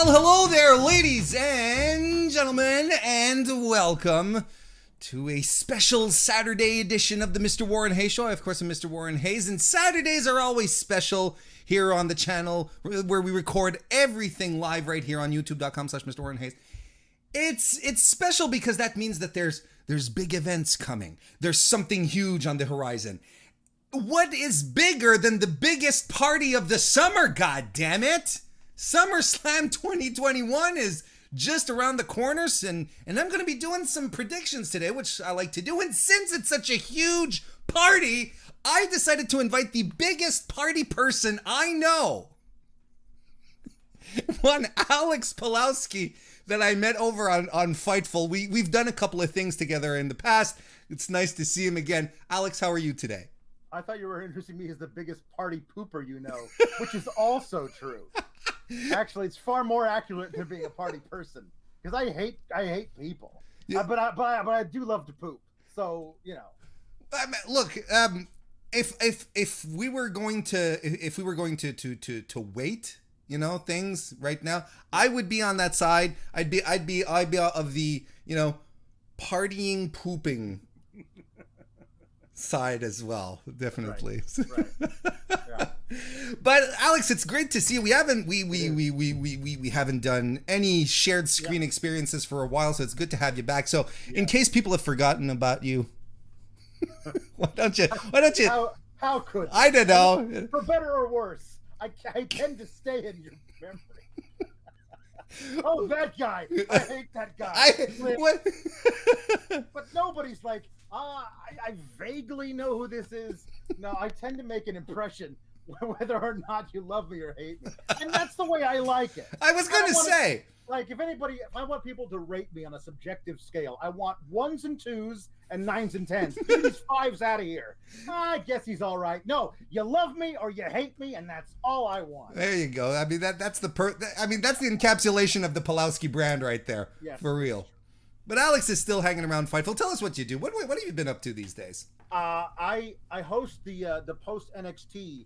Well, hello there, ladies and gentlemen, and welcome to a special Saturday edition of the Mr. Warren Hayes Show. Of course, I'm Mr. Warren Hayes, and Saturdays are always special here on the channel where we record everything live right here on youtube.com/Mr. Warren Hayes. It's special because that means that there's big events coming. There's something huge on the horizon. What is bigger than the biggest party of the summer, goddammit? SummerSlam 2021 is just around the corners, and I'm going to be doing some predictions today, which I like to do. And since it's such a huge party, I decided to invite the biggest party person I know. One Alex Pawlowski that I met over on Fightful. We've done a couple of things together in the past. It's nice to see him again. Alex, how are you today? I thought you were introducing me as the biggest party pooper you know, which is also true. Actually, it's far more accurate than being a party person, because I hate people. Yeah. But I do love to poop. So, you know. Look, if we were going to weight, you know, things right now, I would be on that side. I'd be of the, you know, partying pooping side as well, definitely. Right. Yeah. But Alex, it's great to see you. We haven't done any shared screen experiences for a while, so it's good to have you back. So in case people have forgotten about you, why don't you how could I don't know, for better or worse, I tend to stay in your memory. Oh, that guy, I hate that guy. What? But nobody's like, I vaguely know who this is. No, I tend to make an impression whether or not you love me or hate me. And that's the way I like it. I was going to say. Like, if I want people to rate me on a subjective scale, I want 1s and 2s and 9s and 10s. Get these 5s out of here. I guess he's all right. No, you love me or you hate me, and that's all I want. There you go. I mean, that's the encapsulation of the Pawlowski brand right there. Yes. For real. But Alex is still hanging around Fightful. Tell us what you do. What have you been up to these days? I host the post NXT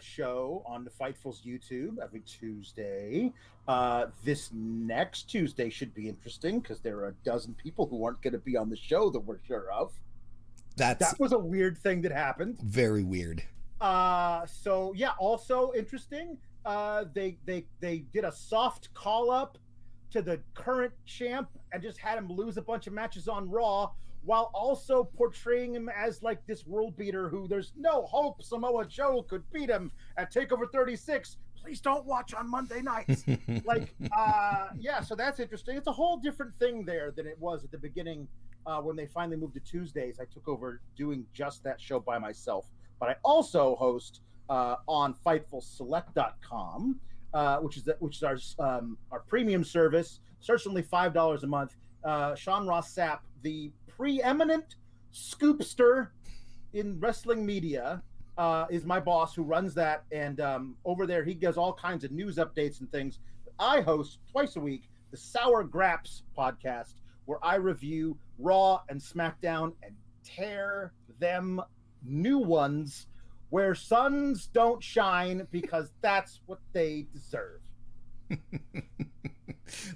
show on the Fightful's YouTube every Tuesday. This next Tuesday should be interesting because there are a dozen people who aren't going to be on the show that we're sure of. That was a weird thing that happened. Very weird. So yeah, also interesting. They did a soft call up to the current champ and just had him lose a bunch of matches on Raw, while also portraying him as like this world beater who there's no hope Samoa Joe could beat him at TakeOver 36. Please don't watch on Monday nights. So that's interesting. It's a whole different thing there than it was at the beginning when they finally moved to Tuesdays. I took over doing just that show by myself. But I also host on FightfulSelect.com, which is our premium service. Starts only $5 a month. Sean Ross Sapp, the preeminent scoopster in wrestling media, is my boss who runs that, and over there he does all kinds of news updates and things. I host twice a week the Sour Graps podcast, where I review Raw and SmackDown and tear them new ones where suns don't shine, because that's what they deserve.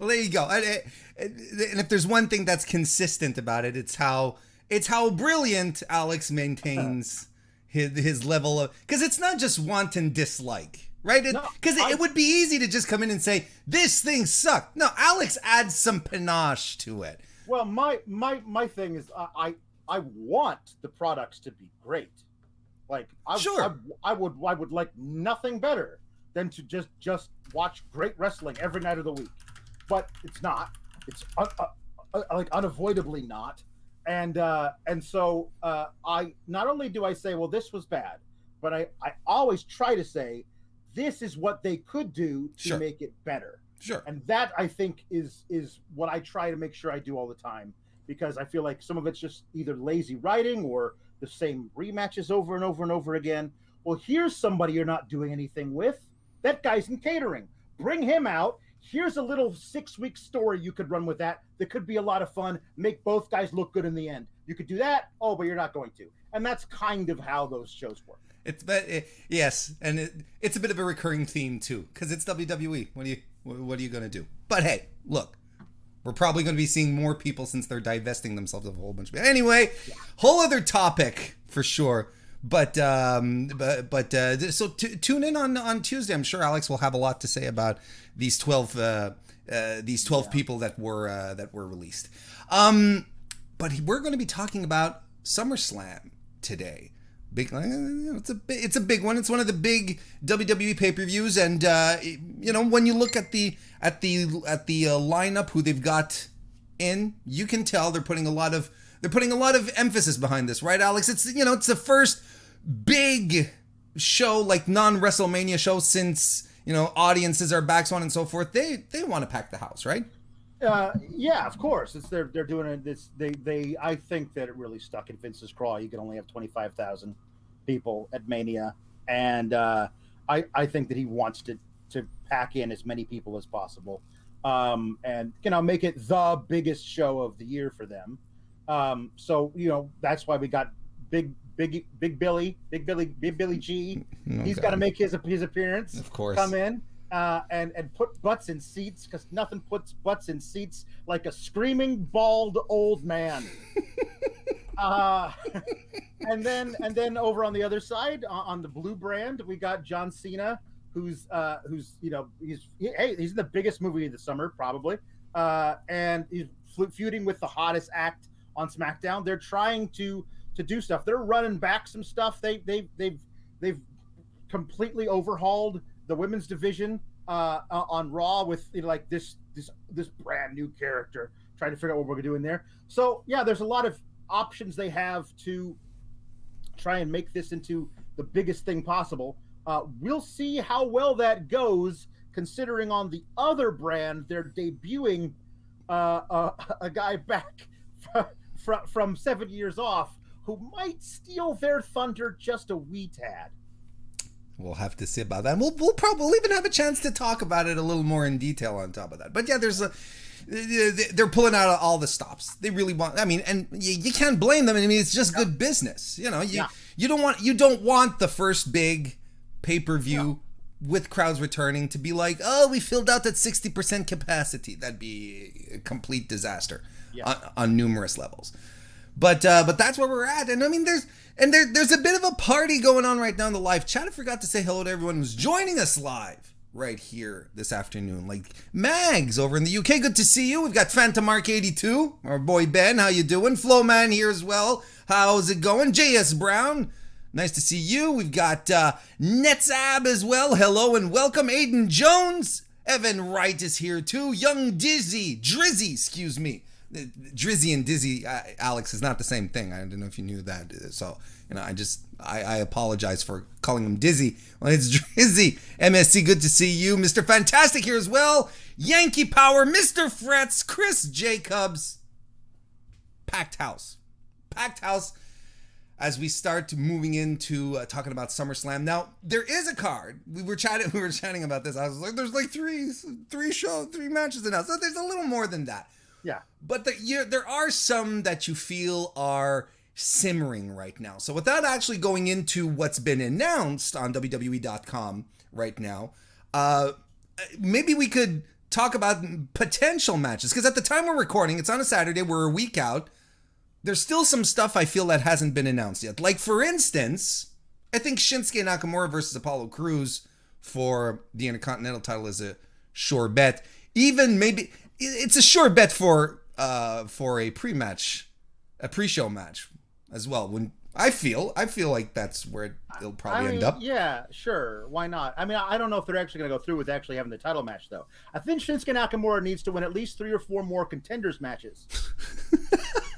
Well, there you go. And if there's one thing that's consistent about it, it's how brilliant Alex maintains his level of, because it's not just wanton dislike, right? Because it would be easy to just come in and say this thing sucked. No, Alex adds some panache to it. Well, my thing is I want the products to be great. Like I would like nothing better than to just watch great wrestling every night of the week. But it's not. It's like unavoidably not. And so I not only do I say, well, this was bad, but I always try to say, this is what they could do to make it better. Sure. And that, I think, is what I try to make sure I do all the time, because I feel like some of it's just either lazy writing or the same rematches over and over and over again. Well, here's somebody you're not doing anything with. That guy's in catering. Bring him out. Here's a little 6-week story you could run with that could be a lot of fun, make both guys look good in the end. You could do that, but you're not going to. And that's kind of how those shows work. Yes, and it's a bit of a recurring theme too, because it's WWE. What are you going to do? But hey, look, we're probably going to be seeing more people since they're divesting themselves of a whole bunch of people. Anyway, whole other topic for sure. But tune in on Tuesday. I'm sure Alex will have a lot to say about these 12 people that were released. But we're going to be talking about SummerSlam today. It's a big one. It's one of the big WWE pay-per-views, and when you look at the lineup, who they've got in, you can tell they're putting a lot of emphasis behind this, right, Alex? It's the first big show, like non-WrestleMania show, since audiences are back, so on and so forth. They want to pack the house, right? Yeah, of course. They're doing it. They I think that it really stuck in Vince's craw. You can only have 25,000 people at Mania, and I think that he wants to pack in as many people as possible, and make it the biggest show of the year for them. So that's why we got Big Billy G. He's got to make his appearance. Of course, come in. And put butts in seats, because nothing puts butts in seats like a screaming bald old man. And then over on the other side, on the blue brand, we got John Cena, who's he's in the biggest movie of the summer probably, and he's feuding with the hottest act on SmackDown. They're trying to do stuff. They're running back some stuff. They've completely overhauled the women's division on Raw with this brand new character, trying to figure out what we're going to do in there. So yeah, there's a lot of options they have to try and make this into the biggest thing possible. We'll see how well that goes, considering on the other brand they're debuting a guy back from 7 years off who might steal their thunder just a wee tad. We'll have to see about that. And we'll probably even have a chance to talk about it a little more in detail on top of that. But yeah, they're pulling out all the stops. They really want. I mean, and you can't blame them. I mean, it's just good business. You don't want the first big pay-per-view with crowds returning to be like, oh, we filled out that 60% capacity. That'd be a complete disaster on numerous levels. But that's where we're at. And I mean, there's a bit of a party going on right now in the live chat. I forgot to say hello to everyone who's joining us live right here this afternoon. Like Mags over in the UK, good to see you. We've got Phantom Mark 82, our boy Ben, how you doing? Flowman here as well. How's it going? JS Brown, nice to see you. We've got Netzab as well. Hello and welcome. Aiden Jones. Evan Wright is here too. Young Drizzy, excuse me. Drizzy and Dizzy, Alex, is not the same thing. I don't know if you knew that. So, I apologize for calling him Dizzy. Well, it's Drizzy. MSC, good to see you. Mr. Fantastic here as well. Yankee Power, Mr. Frets, Chris Jacobs. Packed house as we start moving into talking about SummerSlam. Now, there is a card. We were chatting about this. I was like, there's like three matches announced. So there's a little more than that. Yeah. But there are some that you feel are simmering right now. So without actually going into what's been announced on WWE.com right now, maybe we could talk about potential matches. Because at the time we're recording, it's on a Saturday, we're a week out. There's still some stuff I feel that hasn't been announced yet. Like, for instance, I think Shinsuke Nakamura versus Apollo Crews for the Intercontinental title is a sure bet. Even maybe... It's a sure bet for a pre-show match as well. When I feel like that's where it'll probably end up. Yeah, sure. Why not? I mean, I don't know if they're actually going to go through with actually having the title match, though. I think Shinsuke Nakamura needs to win at least 3 or 4 more contenders matches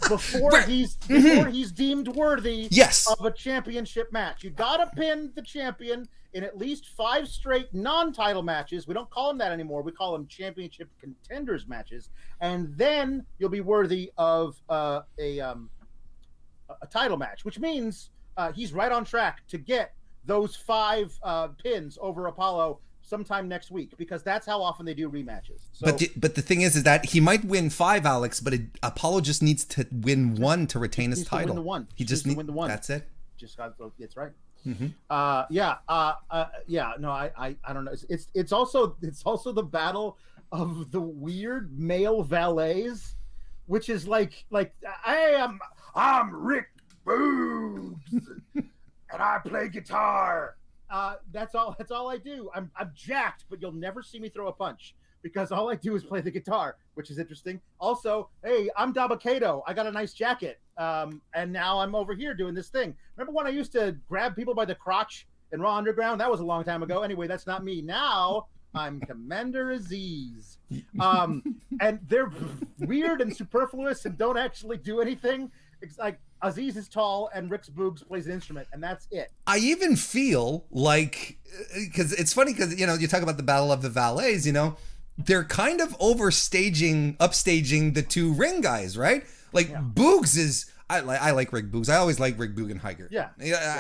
before he's deemed worthy of a championship match. You got to pin the champion in at least 5 straight non-title matches. We don't call them that anymore. We call them championship contenders matches. And then you'll be worthy of a title match, which means he's right on track to get those 5 pins over Apollo sometime next week, because that's how often they do rematches. So, but the thing is that he might win 5, Alex, but Apollo just needs to win 1 to retain his title. To win the one. He just needs to win the one. That's it. Just got. It's right. No, I don't know. It's also the battle of the weird male valets, which is like I'm Rick Boogs and I play guitar. That's all I do. I'm jacked, but you'll never see me throw a punch because all I do is play the guitar, which is interesting. Also, hey, I'm Dabba-Kato. I got a nice jacket. And now I'm over here doing this thing. Remember when I used to grab people by the crotch in Raw Underground? That was a long time ago. Anyway, that's not me. Now I'm Commander Aziz. And they're weird and superfluous and don't actually do anything. It's like Aziz is tall and Rick's Boogs plays an instrument, and that's it. I even feel like, because it's funny because, you know, you talk about the battle of the valets, you know, they're kind of upstaging the two ring guys, right? Like Boogs is, I like Rick Boogs. I always like Rick Bugenhagen. Yeah.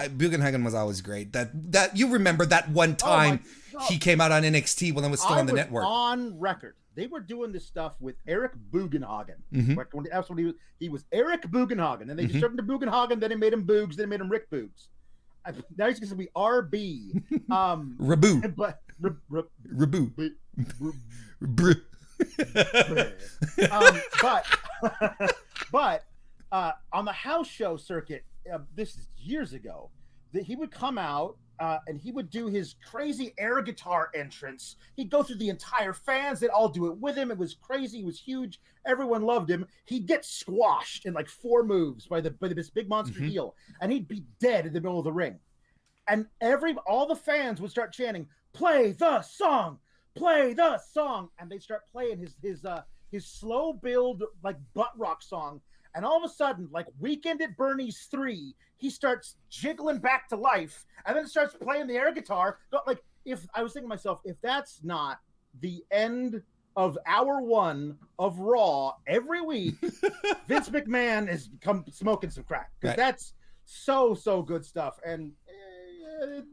Bugenhagen was always great. That you remember that one time he came out on NXT when it was still on the network. On record, they were doing this stuff with Eric Bugenhagen. That's what he was Eric Bugenhagen, and they just turned him to Bugenhagen. Then they made him Boogs. Then they made him Rick Boogs. Now he's going to be RB. Rabu. But Rabu. But on the house show circuit, this is years ago, that he would come out and he would do his crazy air guitar entrance. He'd go through the entire fans. They'd all do it with him. It was crazy. He was huge. Everyone loved him. He'd get squashed in like 4 moves by this big monster heel, and he'd be dead in the middle of the ring. And all the fans would start chanting, "Play the song, play the song," and they'd start playing his slow build like butt rock song. And all of a sudden, like Weekend at Bernie's 3, he starts jiggling back to life, and then starts playing the air guitar. Like, if I was thinking to myself, if that's not the end of hour 1 of Raw every week, Vince McMahon is smoking some crack, because that's so good stuff. And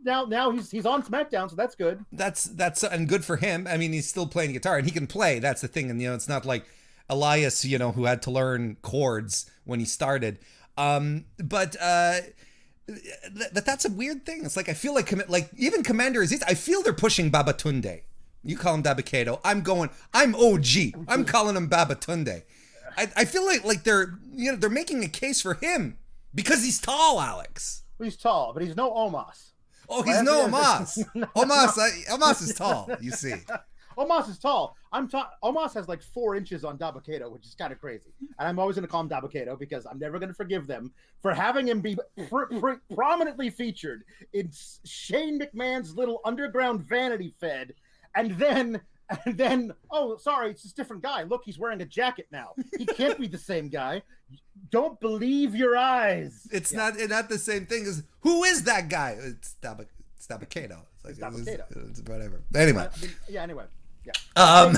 now he's on SmackDown, so that's good. That's and good for him. I mean, he's still playing guitar, and he can play. That's the thing, and you know, it's not like Elias, you know, who had to learn chords when he started. But that's a weird thing. It's like, I feel like even Commander Aziz, I feel they're pushing Babatunde. You call him Dabba-Kato. I'm OG. I'm calling him Babatunde. I feel like they're making a case for him because he's tall, Alex. He's tall, but he's no Omos. Oh, he's no Omos. Omos is tall, you see. Omos is tall. Omos has like 4 inches on Dabba-Kato, which is kind of crazy. And I'm always going to call him Dabba-Kato because I'm never going to forgive them for having him be prominently featured in Shane McMahon's little underground vanity fed. And then, oh, sorry, it's this different guy. Look, he's wearing a jacket now. He can't be the same guy. Don't believe your eyes. It's not the same thing as, who is that guy? It's Dabba-Kato. It's Dabba-Kato. It's whatever. Anyway. Anyway. Yeah.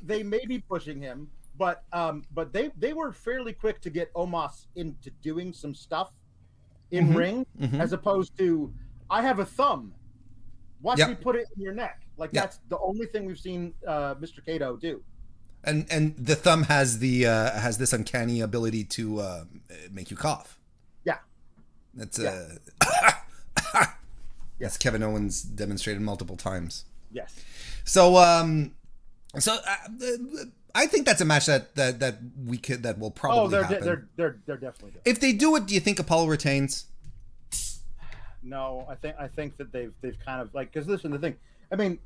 They may be pushing him, but they were fairly quick to get Omos into doing some stuff in ring, as opposed to, I have a thumb. Watch me put it in your neck. Like that's the only thing we've seen Mr. Kato do. And the thumb has this uncanny ability to make you cough. Yeah. That's yes, Kevin Owens demonstrated multiple times. Yes. So I think that's a match that will probably happen. They're definitely good. If they do it, do you think Apollo retains? No, I think that they've kind of like, because listen, the thing, I mean,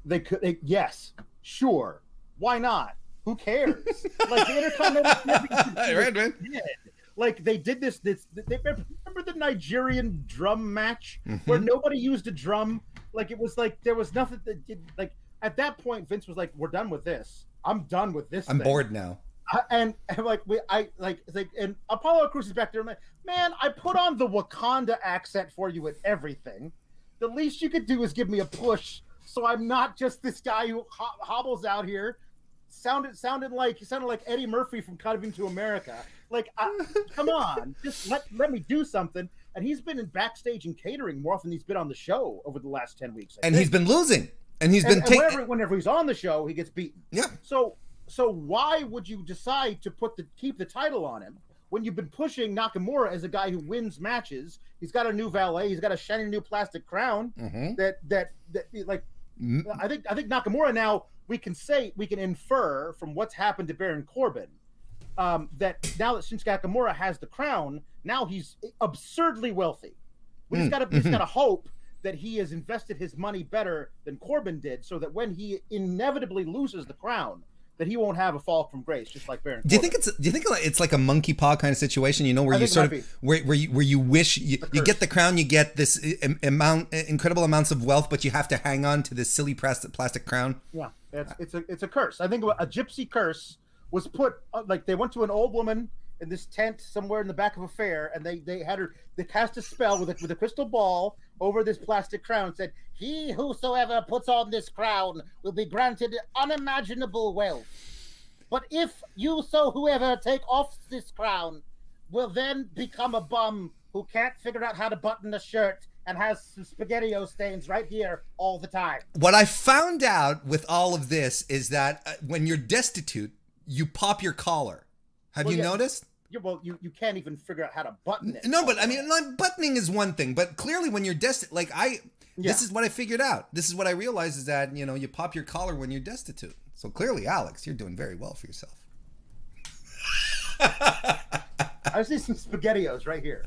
yes, sure, why not? Who cares? Like the Intercontinental right, man. Like they did this. They remember the Nigerian drum match where nobody used a drum. Like it was like there was nothing that did, like at that point Vince was like, "We're done with this. I'm done with this. I'm bored now." And Apollo Crews is back there. I'm like, man, I put on the Wakanda accent for you and everything. The least you could do is give me a push, so I'm not just this guy who hobbles out here. Sounded like Eddie Murphy from Coming to America. Like, come on, just let me do something. And he's been in backstage and catering more often than he's been on the show over the last 10 weeks. And he's been losing. And he's been whenever he's on the show, he gets beaten. Yeah. So why would you decide to keep the title on him when you've been pushing Nakamura as a guy who wins matches. He's got a new valet. He's got a shiny new plastic crown. That like, I think Nakamura now we can infer from what's happened to Baron Corbin that now that Shinsuke Nakamura has the crown, now he's absurdly wealthy. We just gotta hope that he has invested his money better than Corbin did, so that when he inevitably loses the crown, that he won't have a fall from grace, just like Baron Corbin. Do you think it's like a monkey paw kind of situation? You know, where you sort of where you wish you get the crown, you get this incredible amounts of wealth, but you have to hang on to this silly plastic crown. Yeah, it's a curse. I think a gypsy curse was put like they went to an old woman in this tent somewhere in the back of a fair, and they cast a spell with a crystal ball over this plastic crown and said, "He whosoever puts on this crown will be granted unimaginable wealth. But if whoever take off this crown will then become a bum who can't figure out how to button a shirt and has some SpaghettiO stains right here all the time." What I found out with all of this is that when you're destitute, you pop your collar. Have you noticed? Yeah, well, you can't even figure out how to button it. No, but I mean, buttoning is one thing, but clearly when you're destitute, this is what I figured out. This is what I realized is that, you pop your collar when you're destitute. So clearly, Alex, you're doing very well for yourself. I see some SpaghettiOs right here.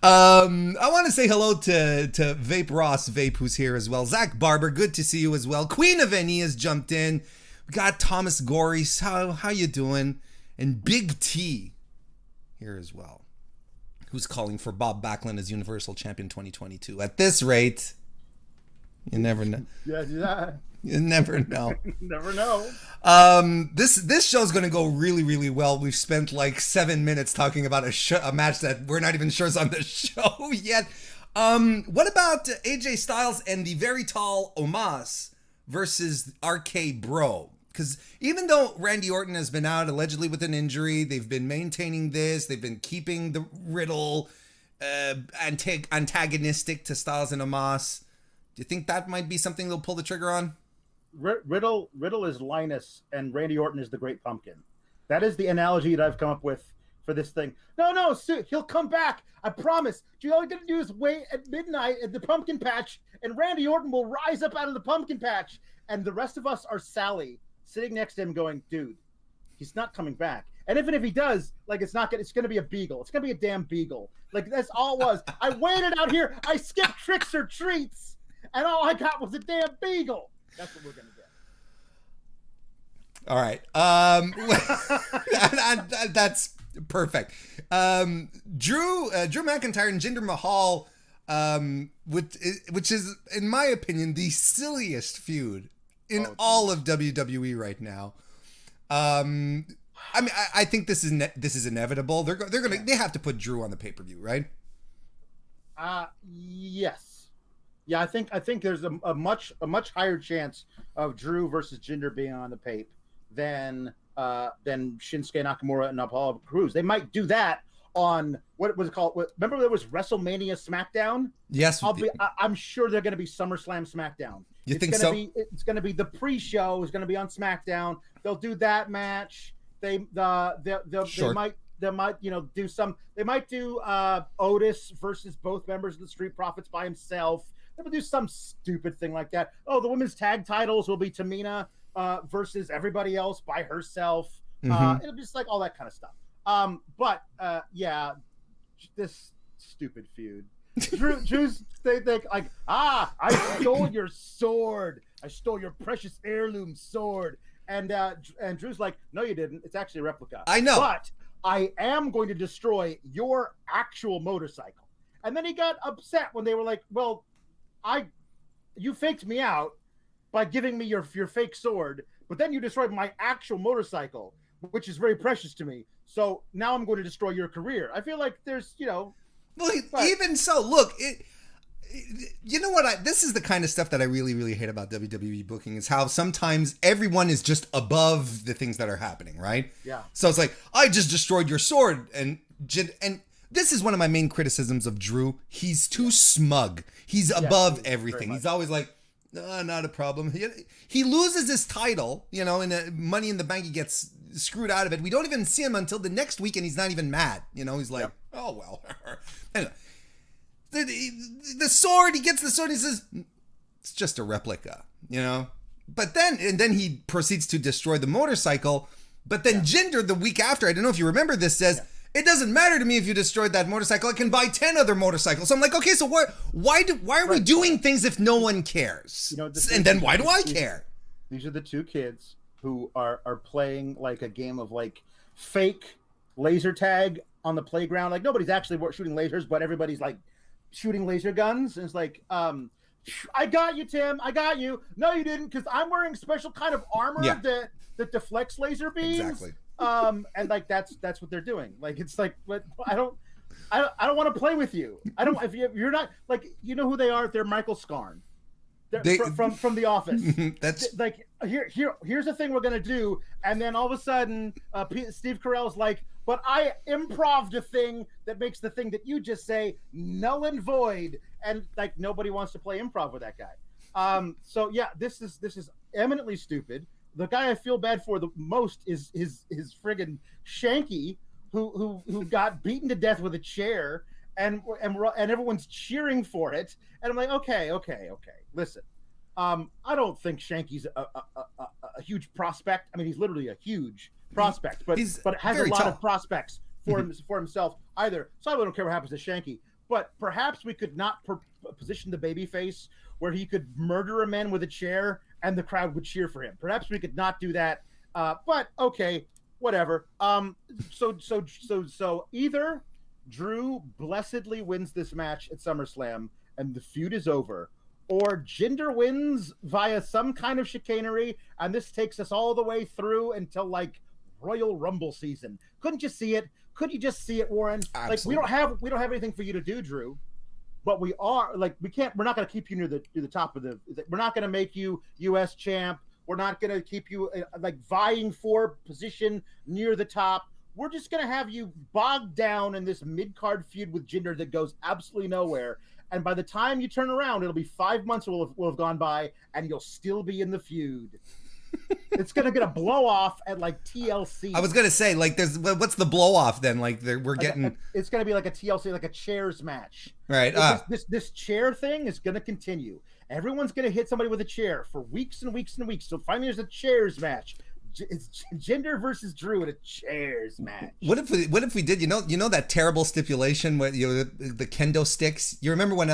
I want to say hello to Vape Ross Vape, who's here as well. Zach Barber, good to see you as well. Queen of NE has jumped in. We got Thomas Goris. How you doing? And Big T here as well, who's calling for Bob Backlund as Universal Champion 2022. At this rate, you never know. Yeah. You never know. Never know. This show's going to go really, really well. We've spent like 7 minutes talking about a match that we're not even sure is on the show yet. What about AJ Styles and the very tall Omos versus RK Bro? Because even though Randy Orton has been out allegedly with an injury, they've been maintaining this. They've been keeping the Riddle antagonistic to Styles and Omos. Do you think that might be something they'll pull the trigger on? Riddle is Linus and Randy Orton is the Great Pumpkin. That is the analogy that I've come up with for this thing. No, he'll come back. I promise. All you got to do is wait at midnight at the pumpkin patch, and Randy Orton will rise up out of the pumpkin patch, and the rest of us are Sally, sitting next to him going, dude, he's not coming back. And even if he does, like, it's going to be a beagle. It's going to be a damn beagle. Like, that's all it was. I waited out here. I skipped tricks or treats, and all I got was a damn beagle. That's what we're going to get. All right. That's perfect. Drew McIntyre and Jinder Mahal, which is, in my opinion, the silliest feud in all of WWE right now. I mean, I think this is inevitable. They have to put Drew on the pay-per-view, right? Yes. Yeah, I think there's a much higher chance of Drew versus Jinder being on the pape than Shinsuke Nakamura and Apollo Crews. They might do that on what was it called? Remember there was WrestleMania SmackDown? Yes. I'm sure they're going to be SummerSlam SmackDown. Think so? It's going to be the pre-show is going to be on SmackDown. They'll do that match. They might do some. They might do Otis versus both members of the Street Profits by himself. They'll do some stupid thing like that. Oh, the women's tag titles will be Tamina versus everybody else by herself. It'll be just like all that kind of stuff. But this stupid feud. Drew's they think like, I stole your sword. I stole your precious heirloom sword. And Drew's like, no, you didn't. It's actually a replica. I know. But I am going to destroy your actual motorcycle. And then he got upset when they were like, well, you faked me out by giving me your fake sword, but then you destroyed my actual motorcycle, which is very precious to me. So now I'm going to destroy your career. I feel like there's, Well, even so, look, you know what? This is the kind of stuff that I really, really hate about WWE booking is how sometimes everyone is just above the things that are happening, right? Yeah. So it's like, I just destroyed your sword. And this is one of my main criticisms of Drew. He's too smug. He's above everything. He's always like, no, not a problem. He loses his title, in a Money in the Bank. He gets screwed out of it. We don't even see him until the next week, and he's not even mad. He's like, oh, well. Anyway, the sword, he gets the sword, and he says, it's just a replica, But then he proceeds to destroy the motorcycle. But then Jinder, the week after, I don't know if you remember this, says, it doesn't matter to me if you destroyed that motorcycle. I can buy 10 other motorcycles. So I'm like, okay, so why are we doing things if no one cares? And then why do I care? These are the two kids who are playing like a game of like fake laser tag on the playground. Like nobody's actually shooting lasers, but everybody's like shooting laser guns. And it's like, I got you, Tim. I got you. No, you didn't, because I'm wearing special kind of armor that deflects laser beams. Exactly. And like that's what they're doing. Like it's like, I don't want to play with you. I don't. If you're not like, who they are. They're Michael Scarn. From The Office. That's like here's the thing we're gonna do, and then all of a sudden, Steve Carell's like, but I improv'd a thing that makes the thing that you just say null and void, and like nobody wants to play improv with that guy. So yeah, this is eminently stupid. The guy I feel bad for the most is friggin' Shanky, who got beaten to death with a chair, and everyone's cheering for it. And I'm like, okay. Listen, I don't think Shanky's a huge prospect. I mean, he's literally a huge prospect, but has a lot of prospects for himself either. So I don't care what happens to Shanky. But perhaps we could not position the babyface where he could murder a man with a chair and the crowd would cheer for him. Perhaps we could not do that. But okay, whatever. So either Drew blessedly wins this match at SummerSlam and the feud is over, or Jinder wins via some kind of chicanery, and this takes us all the way through until like Royal Rumble season. Couldn't you see it? Could you just see it, Warren? Absolutely. Like we don't have anything for you to do, Drew. But we're not going to keep you near the top of we're not going to make you US champ. We're not going to keep you like vying for position near the top. We're just going to have you bogged down in this mid-card feud with Jinder that goes absolutely nowhere. And by the time you turn around, it'll be 5 months will have gone by, and you'll still be in the feud. It's gonna get a blow off at like TLC. I was gonna say, like, what's the blow off then? Like, we're getting. It's gonna be like a TLC, like a chairs match. Right. This chair thing is gonna continue. Everyone's gonna hit somebody with a chair for weeks and weeks and weeks. So finally, there's a chairs match. It's Jinder versus Drew in a chairs match. What if we did? You know that terrible stipulation where the kendo sticks. You remember when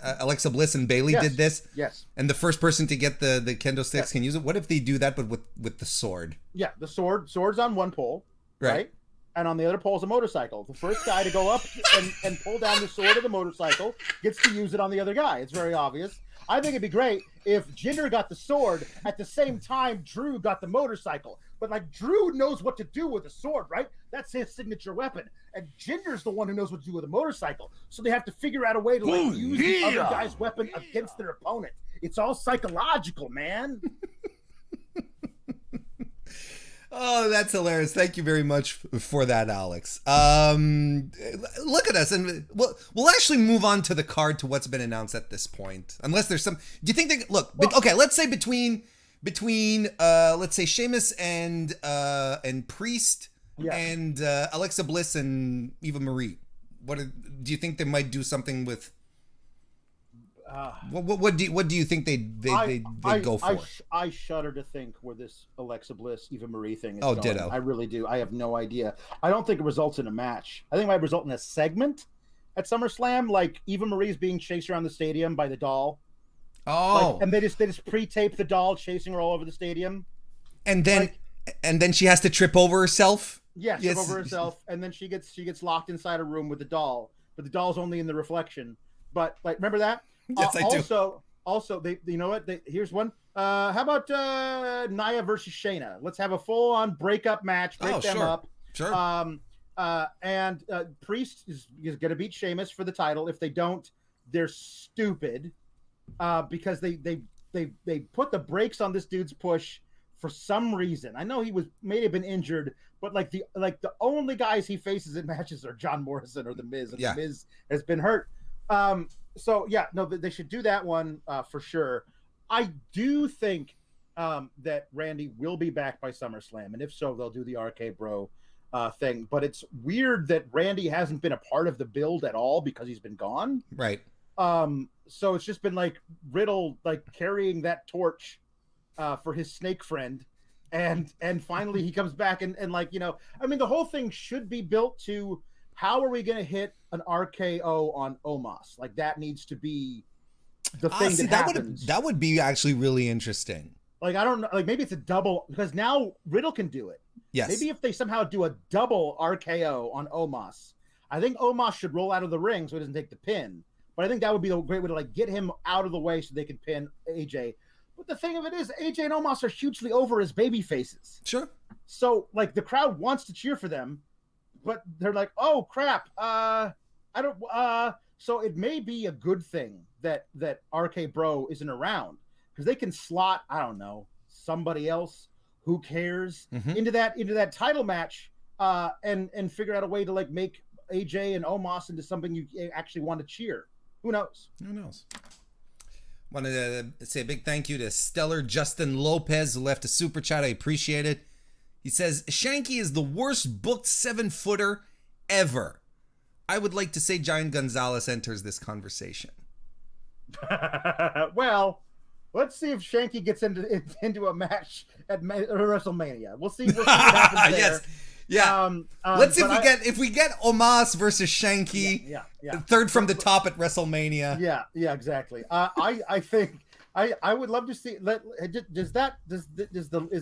Alexa Bliss and Bayley did this? Yes. And the first person to get the kendo sticks can use it. What if they do that, but with the sword? Yeah, the sword's on one pole, right? And on the other pole is a motorcycle. The first guy to go up and pull down the sword of the motorcycle gets to use it on the other guy. It's very obvious. I think it'd be great if Jinder got the sword at the same time Drew got the motorcycle. But like Drew knows what to do with a sword, right? That's his signature weapon. And Jinder's the one who knows what to do with a motorcycle. So they have to figure out a way to use the other guy's weapon against their opponent. It's all psychological, man. Oh, that's hilarious. Thank you very much for that, Alex. Look at us, and we'll actually move on to the card, to what's been announced at this point. Unless there's some... Do you think they... Look, okay, let's say between let's say Sheamus and Priest and Alexa Bliss and Eva Marie. Do you think they might do something with... What do you think they go for? I shudder to think where this Alexa Bliss Eva Marie thing is going. Ditto. I really do. I have no idea. I don't think it results in a match. I think it might result in a segment at SummerSlam, like Eva Marie's being chased around the stadium by the doll. Oh, and they just pre-tape the doll chasing her all over the stadium, and then she has to trip over herself. Yeah, trip over herself, and then she gets locked inside a room with the doll, but the doll's only in the reflection. But like, remember that? Yes, I do. Also, they, you know what? Here's one. How about Nia versus Shayna? Let's have a full-on breakup match. Break them up. Sure. And Priest is going to beat Sheamus for the title. If they don't, they're stupid. Because they put the brakes on this dude's push for some reason. I know he may have been injured, but like the only guys he faces in matches are John Morrison or The Miz, and The Miz has been hurt. So yeah, no, they should do that one for sure. I do think that Randy will be back by SummerSlam, and if so, they'll do the RK Bro thing. But it's weird that Randy hasn't been a part of the build at all because he's been gone. Right. So it's just been like Riddle like carrying that torch for his snake friend, and finally he comes back and like, you know, I mean, the whole thing should be built to how are we going to hit an RKO on Omos? Like that needs to be the thing that happens. That would be actually really interesting. Like, I don't know, like maybe it's a double, because now Riddle can do it. Yes. Maybe if they somehow do a double RKO on Omos, I think Omos should roll out of the ring so he doesn't take the pin. But I think that would be a great way to like get him out of the way so they can pin AJ. But the thing of it is, AJ and Omos are hugely over as baby faces. Sure. So like the crowd wants to cheer for them, but they're like, oh crap, I don't. So it may be a good thing that RK Bro isn't around, because they can slot, I don't know, somebody else, who cares, into that title match, and figure out a way to like make AJ and Omos into something you actually want to cheer. Who knows? Who knows? Wanted to say a big thank you to Stellar Justin Lopez, who left a super chat. I appreciate it. He says, Shanky is the worst booked 7-footer ever. I would like to say Giant Gonzalez enters this conversation. Well, let's see if Shanky gets into a match at WrestleMania. We'll see what happens there. Yes. Yeah. Let's see if we get Omos versus Shanky. Yeah. Third from the top at WrestleMania. Yeah, exactly. I think I would love to see. Is the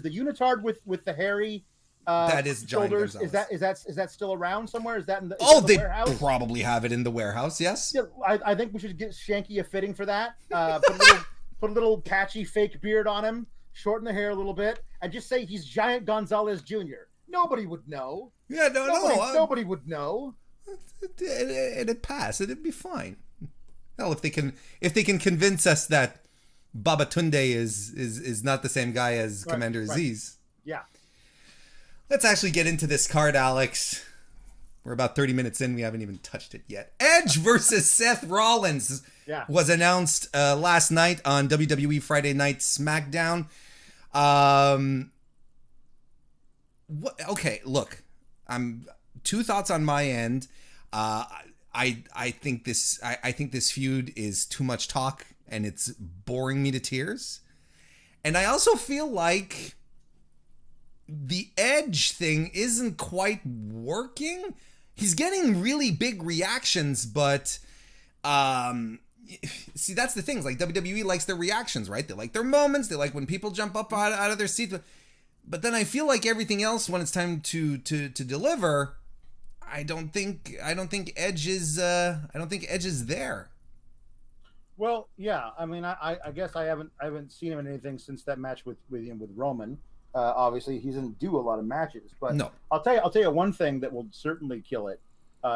unitard with the hairy that is shoulders? Giant Is that still around somewhere? Is that in the they warehouse? Probably have it in the warehouse. Yes. Yeah, I think we should get Shanky a fitting for that. Put a little patchy fake beard on him, shorten the hair a little bit, and just say he's Giant Gonzalez Jr. Nobody would know. Yeah, nobody would know. It'd pass. It'd be fine. Hell, if they can convince us that Babatunde is not the same guy as Commander Aziz. Yeah. Let's actually get into this card, Alex. We're about 30 minutes in. We haven't even touched it yet. Edge versus Seth Rollins was announced last night on WWE Friday Night SmackDown. Okay, look. Two thoughts on my end. I think this feud is too much talk and it's boring me to tears. And I also feel like the Edge thing isn't quite working. He's getting really big reactions, but see, that's the thing. Like, WWE likes their reactions, right? They like their moments. They like when people jump up out of their seats. But then I feel like everything else, when it's time to deliver, I don't think Edge is there. Well, yeah. I mean, I guess I haven't seen him in anything since that match with Roman. Obviously, he doesn't do a lot of matches, but no. I'll tell you one thing that will certainly kill it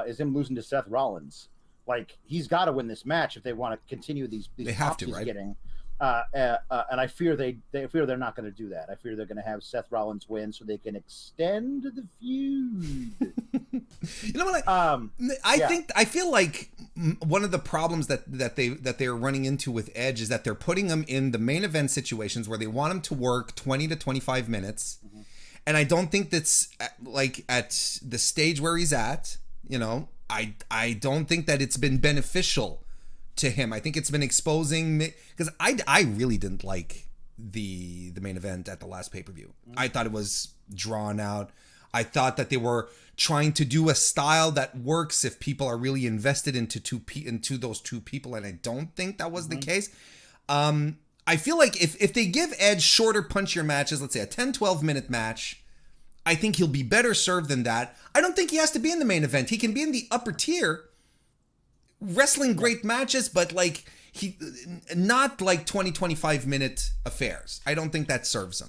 is him losing to Seth Rollins. Like, he's got to win this match if they want to continue these they have to, he's right? getting. And I fear they're not going to do that. I fear they're going to have Seth Rollins win so they can extend the feud. You know what? I feel like one of the problems that they're running into with Edge is that they're putting him in the main event situations where they want him to work 20 to 25 minutes. Mm-hmm. And I don't think that's like at the stage where he's at, you know, I don't think that it's been beneficial to him. I think it's been exposing me, because I really didn't like the main event at the last pay-per-view. Mm-hmm. I thought it was drawn out. I thought that they were trying to do a style that works if people are really invested into those two people, and I don't think that was the case. I feel like if they give Edge shorter, punchier matches, let's say a 10-12 minute match, I think he'll be better served than that. I don't think he has to be in the main event. He can be in the upper tier, wrestling great matches, but like he not like 20-25 minute affairs. I don't think that serves him.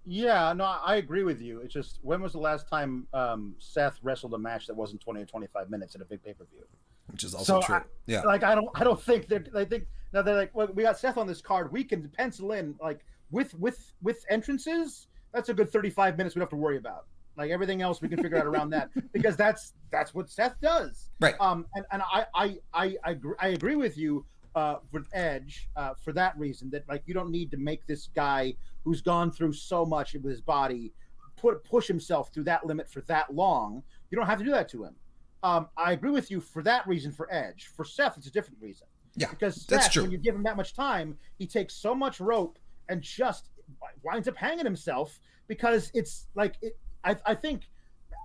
Yeah, no, I agree with you. It's just, when was the last time Seth wrestled a match that wasn't 20 or 25 minutes in a big pay-per-view? Which is also true. Yeah. Like, I don't think I think now they're like, well, we got Seth on this card. We can pencil in like with entrances. That's a good 35 minutes we don't have to worry about. Like, everything else we can figure out around that, because that's what Seth does. Right. And I agree with you. with Edge for that reason. That like you don't need to make this guy who's gone through so much with his body push himself through that limit for that long. You don't have to do that to him. I agree with you for that reason for Edge. For Seth, it's a different reason. Yeah, because Seth, that's true. When you give him that much time, he takes so much rope and just winds up hanging himself because it's like I think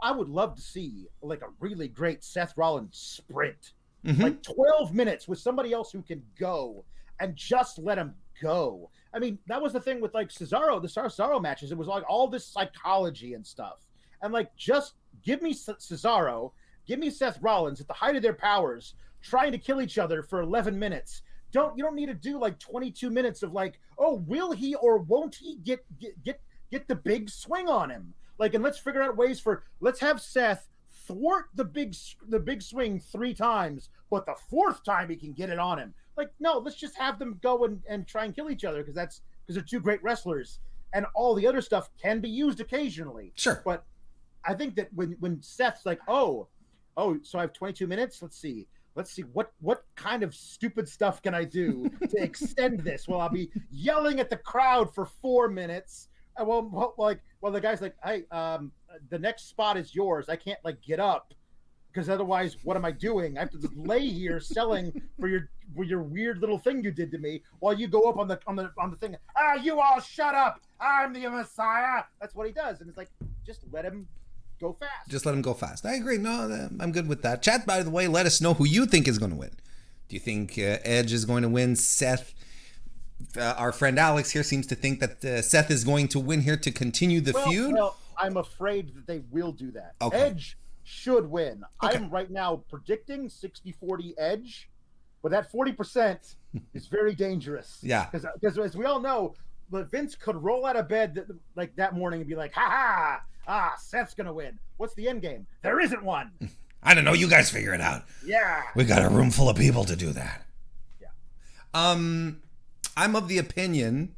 I would love to see like a really great Seth Rollins sprint, like 12 minutes with somebody else who can go and just let him go. I mean, that was the thing with like Cesaro, the Cesaro matches. It was like all this psychology and stuff. And like, just give me Cesaro, give me Seth Rollins at the height of their powers, trying to kill each other for 11 minutes. You don't need to do like 22 minutes of like, oh, will he or won't he get the big swing on him? Like, and let's figure out ways let's have Seth thwart the big swing 3 times, but the 4th time he can get it on him. Like, no, let's just have them go and try and kill each other because they're 2 great wrestlers, and all the other stuff can be used occasionally. Sure. But I think that when Seth's like, oh, so I have 22 minutes. Let's see what kind of stupid stuff can I do to extend this? Well, I'll be yelling at the crowd for 4 minutes. Well, the guy's like, hey, the next spot is yours. I can't like get up because otherwise, what am I doing? I have to lay here selling for your weird little thing you did to me while you go up on the thing. You all shut up! I'm the Messiah. That's what he does, and it's like, just let him go fast. Just let him go fast. I agree. No, I'm good with that. Chat, by the way, let us know who you think is going to win. Do you think Edge is going to win? Seth? Our friend Alex here seems to think that Seth is going to win here to continue the feud. Well, I'm afraid that they will do that. Okay. Edge should win. Okay. I'm right now predicting 60-40 Edge, but that 40% is very dangerous. Yeah. Because as we all know, Vince could roll out of bed like that morning and be like, Seth's going to win. What's the end game? There isn't one. I don't know. You guys figure it out. Yeah. We got a room full of people to do that. Yeah. I'm of the opinion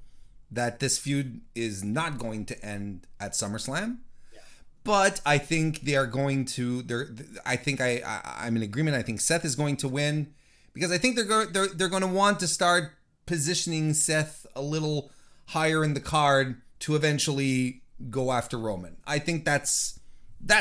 that this feud is not going to end at SummerSlam, but I think they are going to. I'm in agreement. I think Seth is going to win because I think they're going to want to start positioning Seth a little higher in the card to eventually go after Roman. I think that's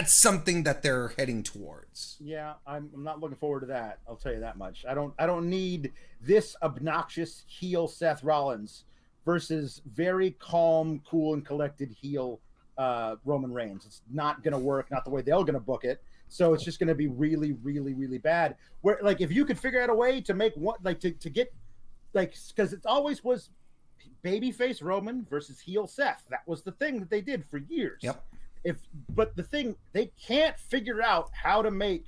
something that they're heading towards. Yeah, I'm not looking forward to that. I'll tell you that much. I don't need this obnoxious heel Seth Rollins versus very calm, cool, and collected heel Roman Reigns. It's not going to work, not the way they're going to book it. So it's just going to be really, really, really bad. Where like if you could figure out a way to make one like to get like because it always was babyface Roman versus heel Seth. That was the thing that they did for years. Yep. But the thing, they can't figure out how to make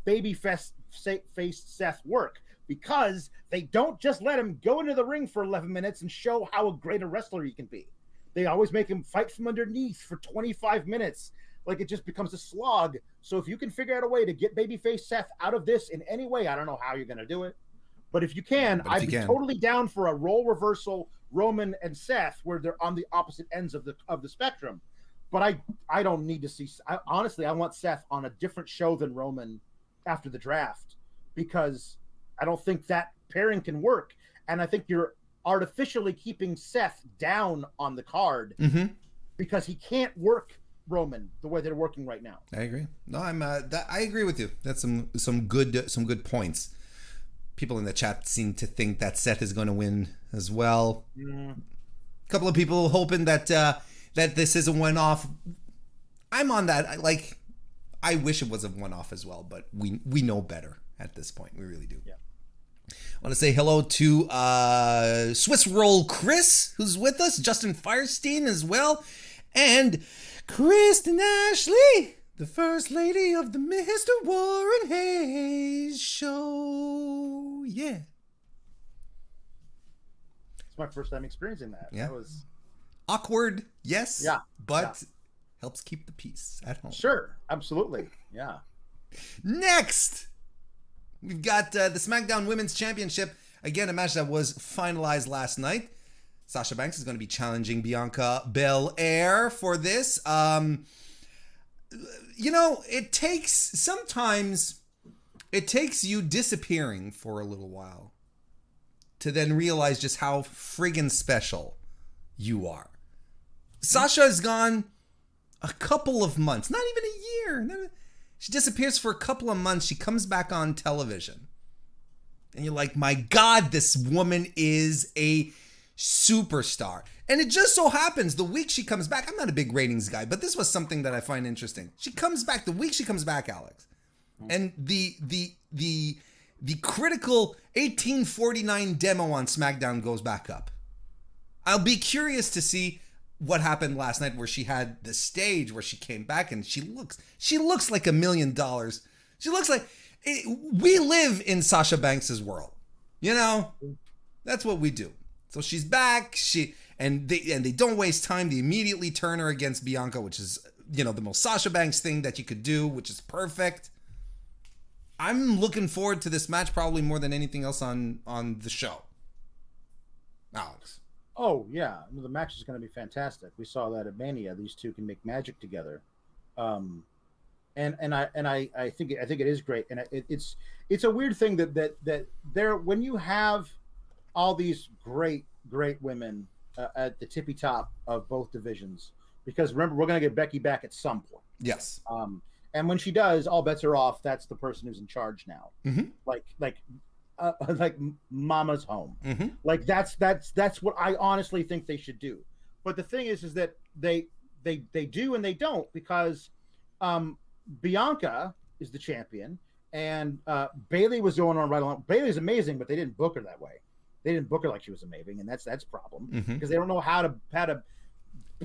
babyface Seth work because they don't just let him go into the ring for 11 minutes and show how great a wrestler he can be. They always make him fight from underneath for 25 minutes. Like it just becomes a slog. So if you can figure out a way to get babyface Seth out of this in any way, I don't know how you're going to do it. But if you can, I'd be totally down for a role reversal Roman and Seth where they're on the opposite ends of the spectrum. But I don't need to see. Honestly, I want Seth on a different show than Roman after the draft because I don't think that pairing can work. And I think you're artificially keeping Seth down on the card because he can't work Roman the way they're working right now. I agree. No, I agree with you. That's some good points. People in the chat seem to think that Seth is going to win as well. A couple of people hoping that this is a one-off. I'm on that. Like, I wish it was a one-off as well, but we know better at this point. We really do. Yeah. I want to say hello to Swiss Roll Chris, who's with us, Justin Firestein as well, and Kristen Ashley, the first lady of the Mr. Warren Hayes show. Yeah. It's my first time experiencing that. Yeah. That was awkward, yes. Yeah. But helps keep the peace at home. Sure. Absolutely. Yeah. Next, we've got the SmackDown Women's Championship. Again, a match that was finalized last night. Sasha Banks is going to be challenging Bianca Belair for this. Sometimes it takes you disappearing for a little while to then realize just how friggin' special you are. Sasha has gone a couple of months, not even a year. She disappears for a couple of months. She comes back on television. And you're like, my God, this woman is a superstar. And it just so happens the week she comes back, I'm not a big ratings guy, but this was something that I find interesting. She comes back, the week she comes back, Alex, and the critical 1849 demo on SmackDown goes back up. I'll be curious to see what happened last night where she had the stage where she came back and she looks like $1 million. She looks like we live in Sasha Banks's world. You know, that's what we do. So she's back. They don't waste time. They immediately turn her against Bianca, which is, the most Sasha Banks thing that you could do, which is perfect. I'm looking forward to this match probably more than anything else on the show. Alex. Oh yeah, the match is going to be fantastic. We saw that at Mania. These two can make magic together, and I think it is great. And it's a weird thing that there, when you have all these great women at the tippy top of both divisions, because remember, we're going to get Becky back at some point. Yes. And when she does, all bets are off. That's the person who's in charge now. Mm-hmm. Like Mama's home. Mm-hmm. Like that's what I honestly think they should do. But the thing is that they do and they don't, because Bianca is the champion and Bayley was going on right along. Bayley's amazing, but they didn't book her that way. They didn't book her like she was amazing, and that's a problem, because they don't know how to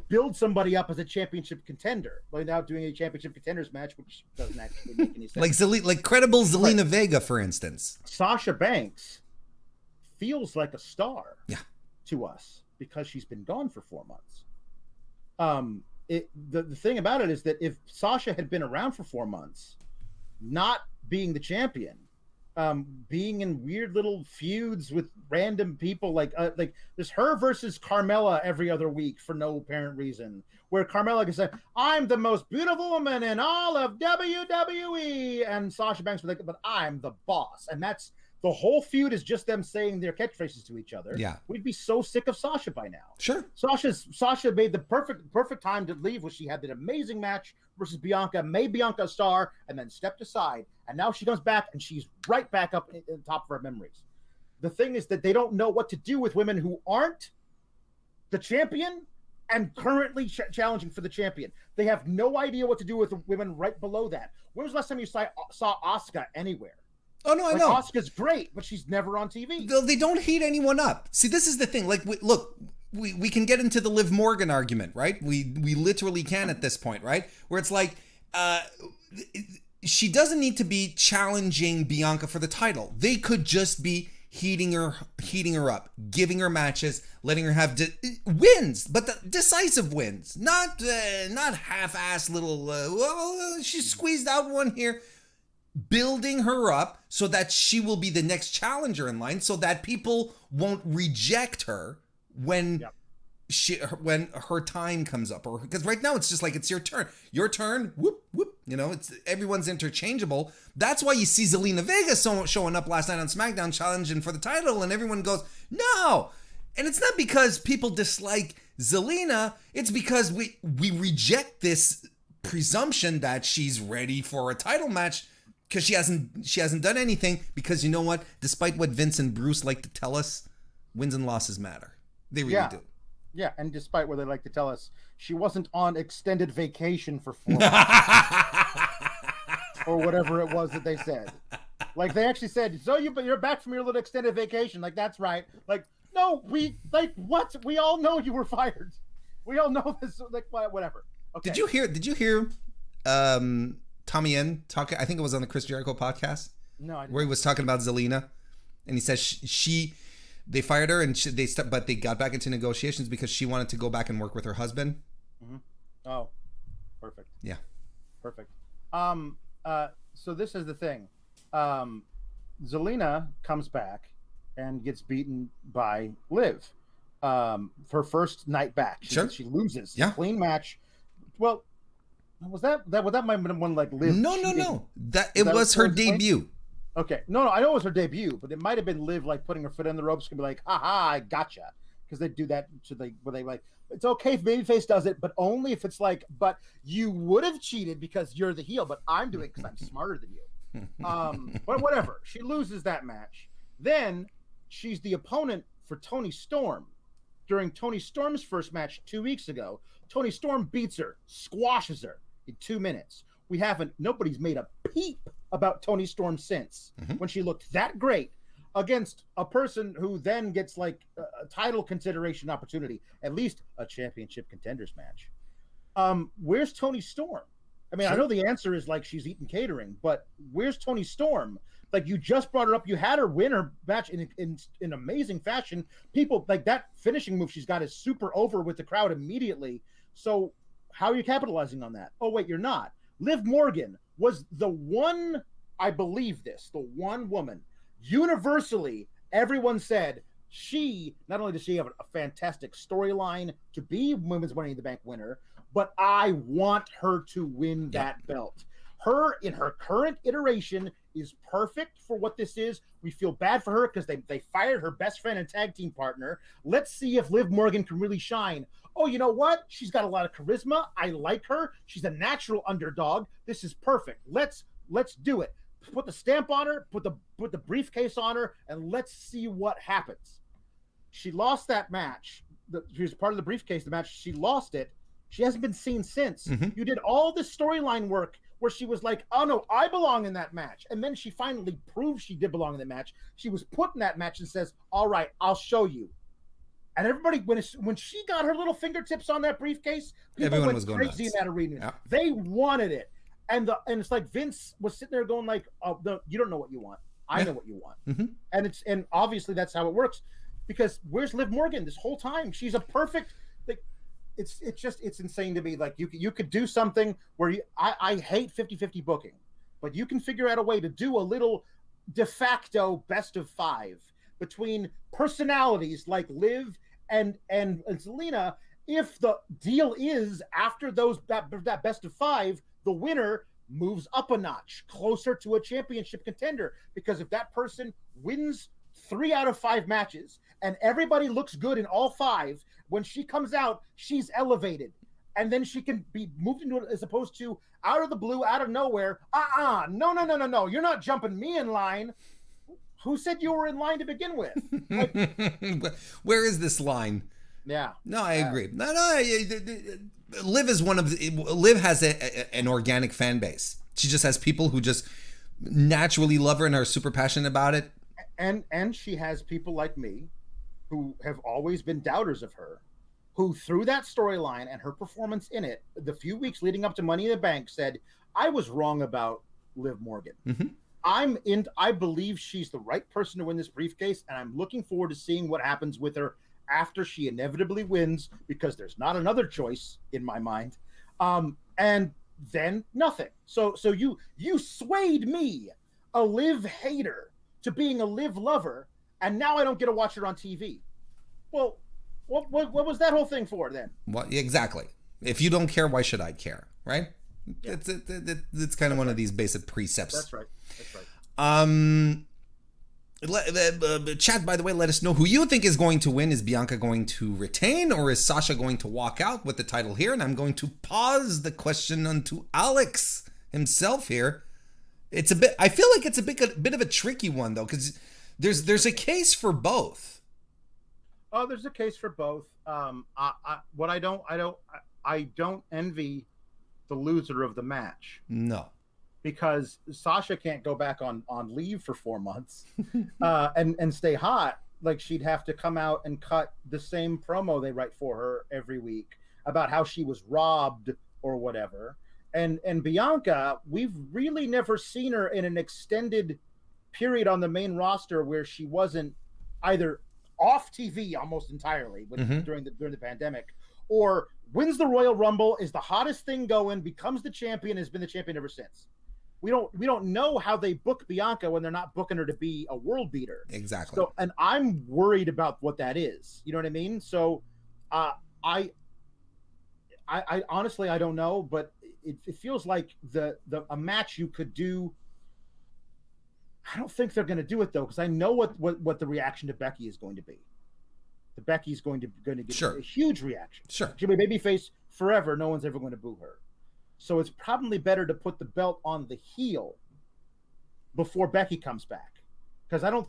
build somebody up as a championship contender without doing a championship contenders match, which doesn't actually make any sense. Like credible Zelina Vega, for instance. Sasha Banks feels like a star to us because she's been gone for 4 months. The thing about it is that if Sasha had been around for 4 months, not being the champion, being in weird little feuds with random people, like there's her versus Carmella every other week for no apparent reason, where Carmella can say, "I'm the most beautiful woman in all of WWE," and Sasha Banks was like, "But I'm the boss," and that's the whole feud is just them saying their catchphrases to each other. Yeah, we'd be so sick of Sasha by now. Sure, Sasha made the perfect time to leave, when she had that amazing match versus Bianca, made Bianca a star, and then stepped aside. And now she comes back, and she's right back up in the top of our memories. The thing is that they don't know what to do with women who aren't the champion and currently challenging for the champion. They have no idea what to do with the women right below that. When was the last time you saw Asuka anywhere? Oh, no, I know. Asuka's great, but she's never on TV. They don't heat anyone up. See, this is the thing. Like, we can get into the Liv Morgan argument, right? We literally can at this point, right? Where it's like, she doesn't need to be challenging Bianca for the title. They could just be heating her up, giving her matches, letting her have wins, but decisive wins, not half-ass little. Well, she squeezed out one here, building her up so that she will be the next challenger in line, so that people won't reject her when. Yep. When her time comes up, or because right now it's just like, it's your turn, whoop, it's everyone's interchangeable. That's why you see Zelina Vega showing up last night on SmackDown challenging for the title, and everyone goes, no. And it's not because people dislike Zelina, it's because we reject this presumption that she's ready for a title match, because she hasn't done anything. Because you know what, despite what Vince and Bruce like to tell us, wins and losses matter. They really do. Yeah, and despite what they like to tell us, she wasn't on extended vacation for 4 months. Or whatever it was that they said. Like, they actually said, "So you're back from your little extended vacation." Like, that's right. Like, no, what? We all know you were fired. We all know this. Like, whatever. Okay. Did you hear Tommy N talk? I think it was on the Chris Jericho podcast. No, I didn't. Where he was talking about Zelina, and he says they fired her, and but they got back into negotiations because she wanted to go back and work with her husband. Mm-hmm. Oh, perfect. Yeah, perfect. So this is the thing. Zelina comes back and gets beaten by Liv. Her first night back. She loses. Yeah. Clean match. Well, was that might have been one like Liv? No. That was her debut. Okay, no, I know it was her debut, but it might have been Liv like putting her foot in the ropes and be like, "Ha, I gotcha," because they do that to where they like, it's okay if babyface does it, but only if it's like, but you would have cheated because you're the heel, but I'm doing it because I'm smarter than you. But whatever, she loses that match. Then she's the opponent for Toni Storm during Toni Storm's first match 2 weeks ago. Toni Storm beats her, squashes her in 2 minutes. Nobody's made a peep about Toni Storm since when she looked that great against a person who then gets like a title consideration opportunity, at least a championship contenders match. Where's Toni Storm? I mean, I know the answer is like she's eating catering, but where's Toni Storm? Like, you just brought her up. You had her win her match in amazing fashion. People like that finishing move she's got is super over with the crowd immediately. So how are you capitalizing on that? Oh, wait, you're not. Liv Morgan was the one, I believe this, the one woman, universally, everyone said she, not only does she have a fantastic storyline to be Women's Money in the Bank winner, but I want her to win that belt. Her, in her current iteration, is perfect for what this is. We feel bad for her because they fired her best friend and tag team partner. Let's see if Liv Morgan can really shine. Oh, you know what? She's got a lot of charisma. I like her. She's a natural underdog. This is perfect. Let's do it. Put the stamp on her, put the briefcase on her, and let's see what happens. She lost that match. She was part of the briefcase, the match. She lost it. She hasn't been seen since. You did all this storyline work where she was like, oh no, I belong in that match. And then she finally proved she did belong in the match. She was put in that match and says, all right, I'll show you. And everybody, when she got her little fingertips on that briefcase, people went crazy in that arena. Yeah. They wanted it. And it's like Vince was sitting there going like, oh, no, you don't know what you want. I know what you want. And obviously that's how it works, because where's Liv Morgan this whole time? She's a perfect, like, it's insane to me. Like, you could do something where I hate 50-50 booking, but you can figure out a way to do a little de facto best of 5 between personalities like Liv and Zelina. If the deal is after that best of 5, the winner moves up a notch closer to a championship contender, because if that person wins 3 out of 5 matches and everybody looks good in all 5, when she comes out, she's elevated, and then she can be moved into it, as opposed to out of the blue, out of nowhere. No, you're not jumping me in line. Who said you were in line to begin with? Like, where is this line? Yeah. No, I agree. No. Liv has an organic fan base. She just has people who just naturally love her and are super passionate about it. And she has people like me who have always been doubters of her, who through that storyline and her performance in it, the few weeks leading up to Money in the Bank, said, I was wrong about Liv Morgan. I believe she's the right person to win this briefcase, and I'm looking forward to seeing what happens with her after she inevitably wins, because there's not another choice in my mind. And then nothing. So you swayed me, a Liv hater, to being a Liv lover, and now I don't get to watch her on TV. Well, what was that whole thing for then? Well, exactly. If you don't care, why should I care, right? Yeah. It's kind of one of these basic precepts. That's right. Chat, by the way, let us know who you think is going to win. Is Bianca going to retain, or is Sasha going to walk out with the title here? And I'm going to pause the question onto Alex himself here. I feel like it's a bit of a tricky one though, because there's a case for both. Oh, there's a case for both. I don't envy the loser of the match. No. Because Sasha can't go back on leave for 4 months and stay hot. Like, she'd have to come out and cut the same promo they write for her every week about how she was robbed or whatever. And Bianca, we've really never seen her in an extended period on the main roster where she wasn't either off TV almost entirely during the pandemic, or wins the Royal Rumble, is the hottest thing going, becomes the champion, has been the champion ever since. We don't know how they book Bianca when they're not booking her to be a world beater. Exactly. So, and I'm worried about what that is. You know what I mean? So, I honestly, I don't know, but it feels like a match you could do. I don't think they're going to do it though, because I know what the reaction to Becky is going to be. The Becky's going to get a huge reaction. Sure. She'll be babyface forever. No one's ever going to boo her. So it's probably better to put the belt on the heel before Becky comes back, because I don't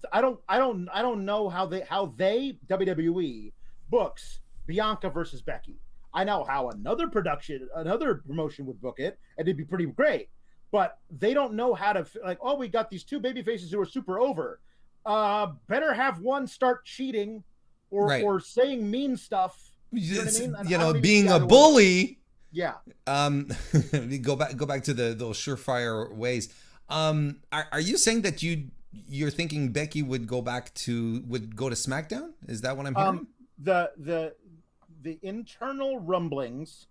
know how they WWE books Bianca versus Becky. I know how another promotion would book it, and it'd be pretty great. But they don't know how to, like, oh, we got these two baby faces who are super over. Better have one start cheating or saying mean stuff. You know what I mean? Being a bully. Yeah. Go back to those surefire ways. Are you saying that you're thinking Becky would go to SmackDown? Is that what I'm hearing? The internal rumblings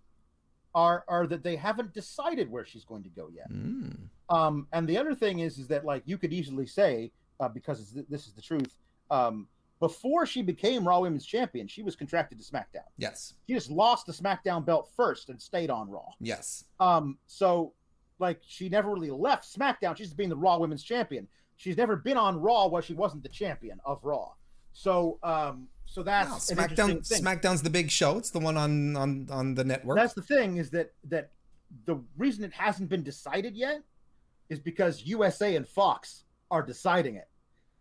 are that they haven't decided where she's going to go yet. And the other thing is that, like, you could easily say, because this is the truth, before she became Raw Women's Champion, she was contracted to SmackDown. Yes. She just lost the SmackDown belt first and stayed on Raw. Yes. So, like, she never really left SmackDown. She's been the Raw Women's Champion. She's never been on Raw where she wasn't the champion of Raw. So that's an interesting thing. SmackDown's the big show. It's the one on the network. That's the thing, is that the reason it hasn't been decided yet is because USA and Fox are deciding it,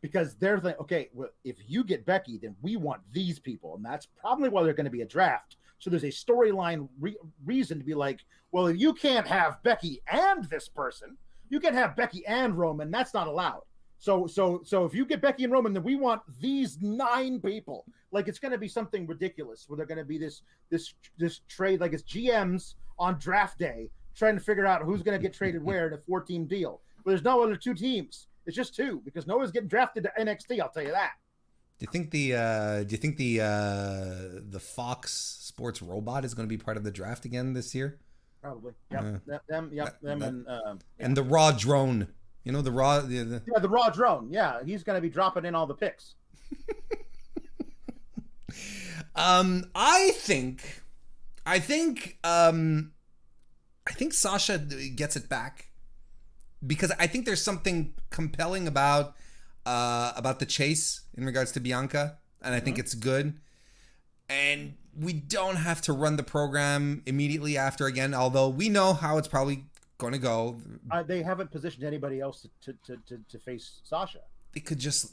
because they're like, okay, well, if you get Becky, then we want these people, and that's probably why they're going to be a draft. So there's a storyline reason to be like, well, you can't have Becky and this person. You can have Becky and Roman. That's not allowed. So if you get Becky and Roman, then we want these 9 people. Like, it's going to be something ridiculous where they're going to be this trade, like it's GMs on draft day trying to figure out who's going to get traded where in a 4-team deal. But there's no other 2 teams. It's just 2, because no one's getting drafted to NXT. I'll tell you that. Do you think the Fox Sports robot is going to be part of the draft again this year? Probably. Yep. And the Raw drone. You know, the Raw... the Raw drone. Yeah, he's going to be dropping in all the picks. I think Sasha gets it back, because I think there's something compelling about the chase in regards to Bianca, and I think it's good. And we don't have to run the program immediately after again, although we know how it's probably going to go. They haven't positioned anybody else to face Sasha.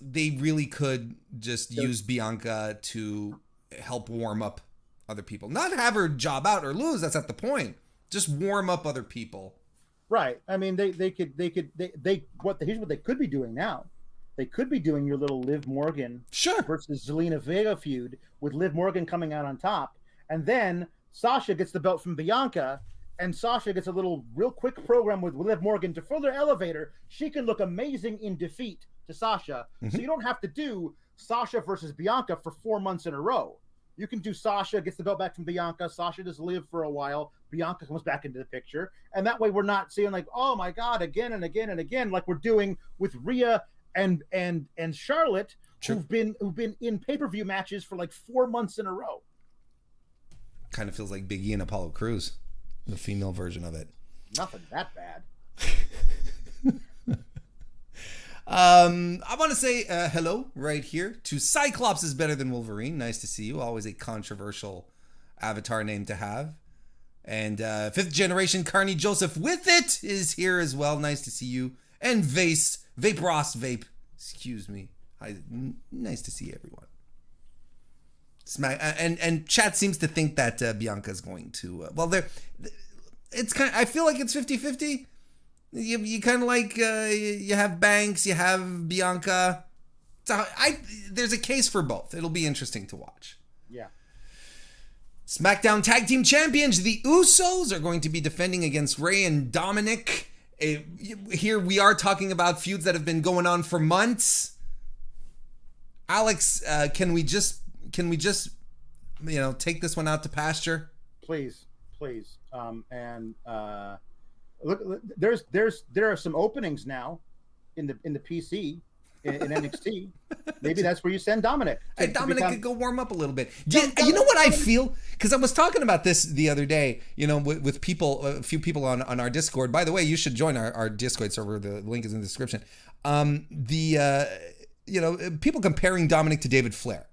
They really could just use Bianca to help warm up other people. Not have her job out or lose, that's not the point. Just warm up other people. Right. I mean, here's what they could be doing now. They could be doing your little Liv Morgan versus Zelina Vega feud, with Liv Morgan coming out on top, and then Sasha gets the belt from Bianca, and Sasha gets a little real quick program with Liv Morgan to further elevate her. She can look amazing in defeat to Sasha. So you don't have to do Sasha versus Bianca for 4 months in a row. You can do Sasha gets the belt back from Bianca. Sasha does Liv for a while. Bianca comes back into the picture, and that way we're not seeing like, oh my God, again and again and again, like we're doing with Rhea and Charlotte, who've been in pay-per-view matches for like 4 months in a row. Kind of feels like Big E and Apollo Crews, the female version of it. Nothing that bad. I want to say hello right here to Cyclops is better than Wolverine. Nice to see you. Always a controversial avatar name to have. And 5th generation Carney Joseph with it is here as well. Nice to see you. And Vape Ross Vape. Excuse me. Nice to see everyone. And chat seems to think that Bianca's going to it's kind of, I feel like it's 50-50. You kind of like you have Banks, you have Bianca. So there's a case for both. It'll be interesting to watch. Yeah. SmackDown Tag Team Champions, the Usos, are going to be defending against Rey and Dominik. Here we are talking about feuds that have been going on for months. Alex, can we just take this one out to pasture? Please. Look, there are some openings now in the PC in NXT. Maybe that's where you send Dominik. Hey, Dominik could go warm up a little bit. You know what I feel? Because I was talking about this the other day, with people, a few people on our Discord. By the way, you should join our Discord server. The link is in the description. People comparing Dominik to David Flair.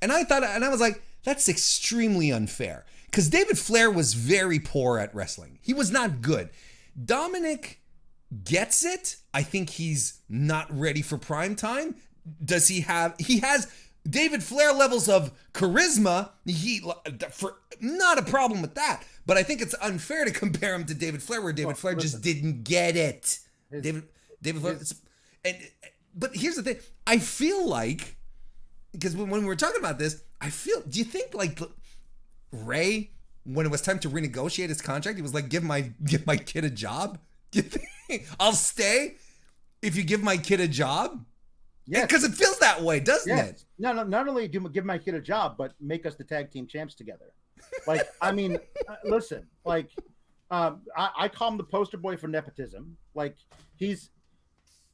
And I was like, that's extremely unfair. Because David Flair was very poor at wrestling. He was not good. Dominik gets it. I think he's not ready for prime time. He has David Flair levels of charisma. Not a problem with that. But I think it's unfair to compare him to David Flair, where David Flair just didn't get it. David Flair. But here's the thing. I feel like, because when we were talking about this, do you think like Rey, when it was time to renegotiate his contract, he was like, give my kid a job? Do you think I'll stay if you give my kid a job? Yeah, because it feels that way, doesn't it? No, not only do give my kid a job, but make us the tag team champs together. Like, I mean, listen, like, I call him the poster boy for nepotism. Like, he's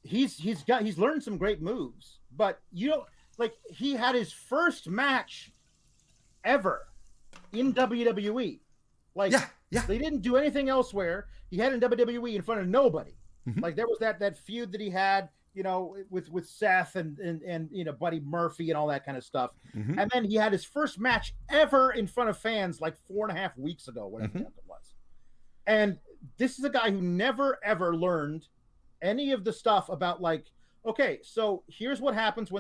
learned some great moves, but like, he had his first match ever in WWE. Like, they didn't do anything elsewhere. He had in WWE in front of nobody. Mm-hmm. Like, there was that feud that he had, with Seth and Buddy Murphy and all that kind of stuff. Mm-hmm. And then he had his first match ever in front of fans like 4.5 weeks ago, whatever it was. And this is a guy who never ever learned any of the stuff about, like, okay, so here's what happens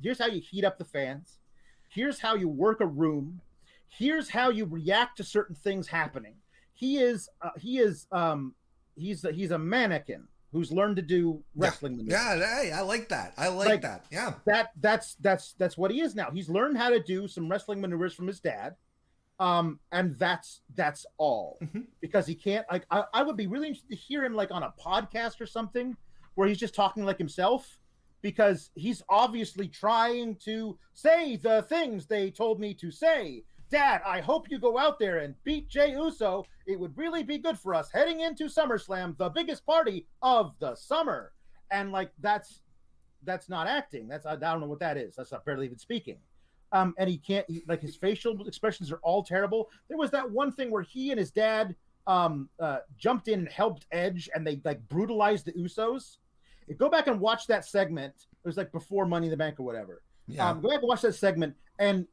here's how you heat up the fans. Here's how you work a room. Here's how you react to certain things happening. He's a mannequin who's learned to do wrestling maneuvers. Yeah, I like that. I like that. Yeah. That's what he is now. He's learned how to do some wrestling maneuvers from his dad. And that's all. Mm-hmm. Because he can't, like, I would be really interested to hear him like on a podcast or something where he's just talking like himself, because he's obviously trying to say the things they told me to say. Dad, I hope you go out there and beat Jey Uso. It would really be good for us heading into SummerSlam, the biggest party of the summer. And like, that's not acting. I don't know what that is. That's not barely even speaking. And he can't, like, his facial expressions are all terrible. There was that one thing where he and his dad jumped in and helped Edge, and they like brutalized the Usos. Go back and watch that segment. It was like before Money in the Bank or whatever. Yeah. Go back and watch that segment, and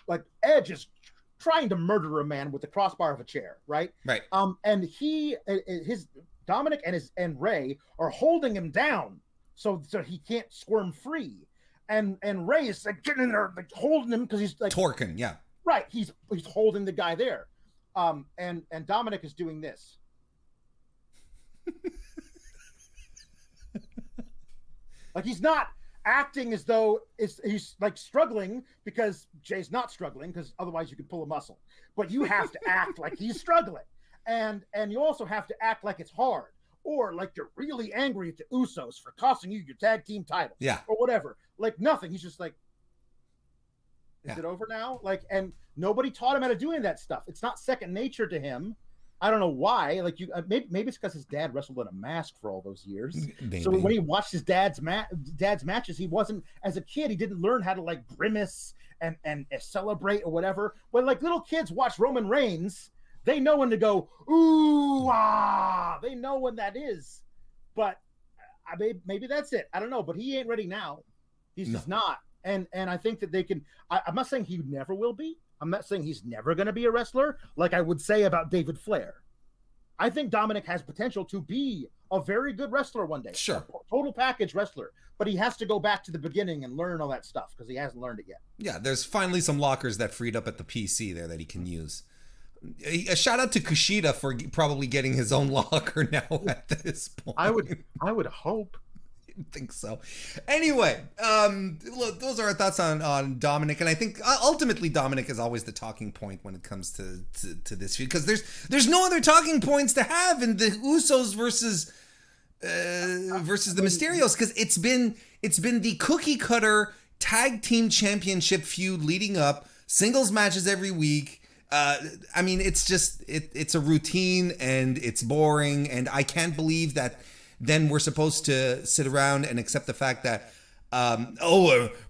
like, Edge is trying to murder a man with the crossbar of a chair, right? Right. And Dominik and Rey are holding him down so he can't squirm free. And Rey is like getting in there, like holding him because he's like torquing, yeah. Right. He's holding the guy there. And Dominik is doing this. Like, he's not acting as though he's like struggling, because Jay's not struggling, because otherwise you could pull a muscle. But you have to act like he's struggling. And you also have to act like it's hard, or like you're really angry at the Usos for costing you your tag team title. Yeah. Or whatever. Like, nothing. He's just like, is it over now? Like, and nobody taught him how to do any of that stuff. It's not second nature to him. I don't know why. Like, maybe it's because his dad wrestled in a mask for all those years. Maybe. So when he watched his dad's matches, he wasn't, as a kid, he didn't learn how to like grimace and celebrate or whatever. When like little kids watch Roman Reigns, they know when to go, ooh, ah, they know when that is. But maybe that's it. I don't know, but he ain't ready now. He's just not. And I think that they can, I'm not saying he never will be. I'm not saying he's never going to be a wrestler, like I would say about David Flair. I think Dominik has potential to be a very good wrestler one day. Sure. A total package wrestler. But he has to go back to the beginning and learn all that stuff, because he hasn't learned it yet. Yeah, there's finally some lockers that freed up at the PC there that he can use. A shout out to Kushida for probably getting his own locker now at this point. I would hope. I think so. Anyway, look, those are our thoughts on Dominik, and I think ultimately Dominik is always the talking point when it comes to this feud, because there's no other talking points to have in the Usos versus the Mysterios, because it's been the cookie cutter tag team championship feud leading up, singles matches every week. I mean, it's just it's a routine, and it's boring, and I can't believe that then we're supposed to sit around and accept the fact that,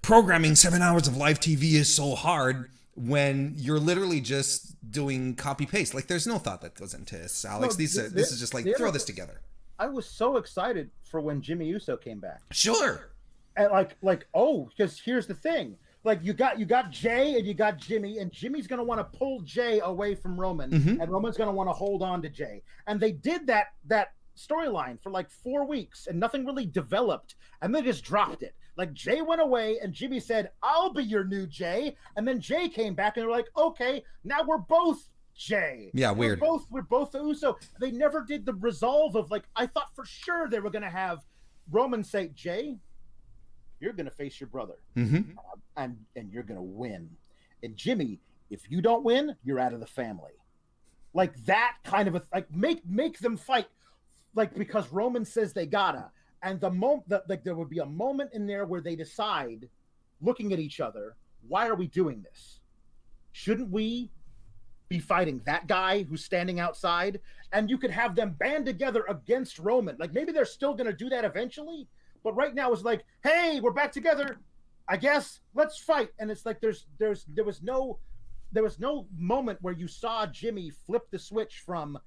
programming 7 hours of live TV is so hard when you're literally just doing copy paste. Like, there's no thought that goes into this, Alex. This is just like, throw this together. I was so excited for when Jimmy Uso came back. Sure. And because here's the thing. Like, you got Jay and you got Jimmy, and Jimmy's going to want to pull Jay away from Roman, and Roman's going to want to hold on to Jay. And they did that storyline for like 4 weeks, and nothing really developed, and they just dropped it. Like, Jay went away, and Jimmy said, "I'll be your new Jay," and then Jay came back, and they're like, "Okay, now we're both Jay." Yeah, weird. We're both the Uso. They never did the resolve of, like, I thought for sure they were going to have Roman say, "Jay, you're going to face your brother, and you're going to win. And Jimmy, if you don't win, you're out of the family." Like, that kind of make them fight, like, because Roman says they gotta. And the moment that, like, there would be a moment in there where they decide, looking at each other, why are we doing this? Shouldn't we be fighting that guy who's standing outside? And you could have them band together against Roman. Like, maybe they're still going to do that eventually, but right now it's like, hey, we're back together, I guess, let's fight. And it's like there was no moment where you saw Jimmy flip the switch from,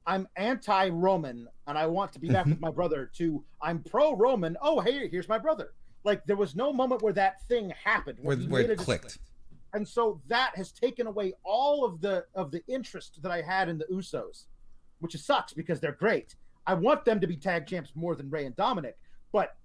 I'm anti-Roman and I want to be back with my brother, to I'm pro-Roman. Oh, hey, here's my brother. Like, there was no moment where that thing happened. Where it clicked. And so that has taken away all of the interest that I had in the Usos, which sucks because they're great. I want them to be tag champs more than Rey and Dominik, but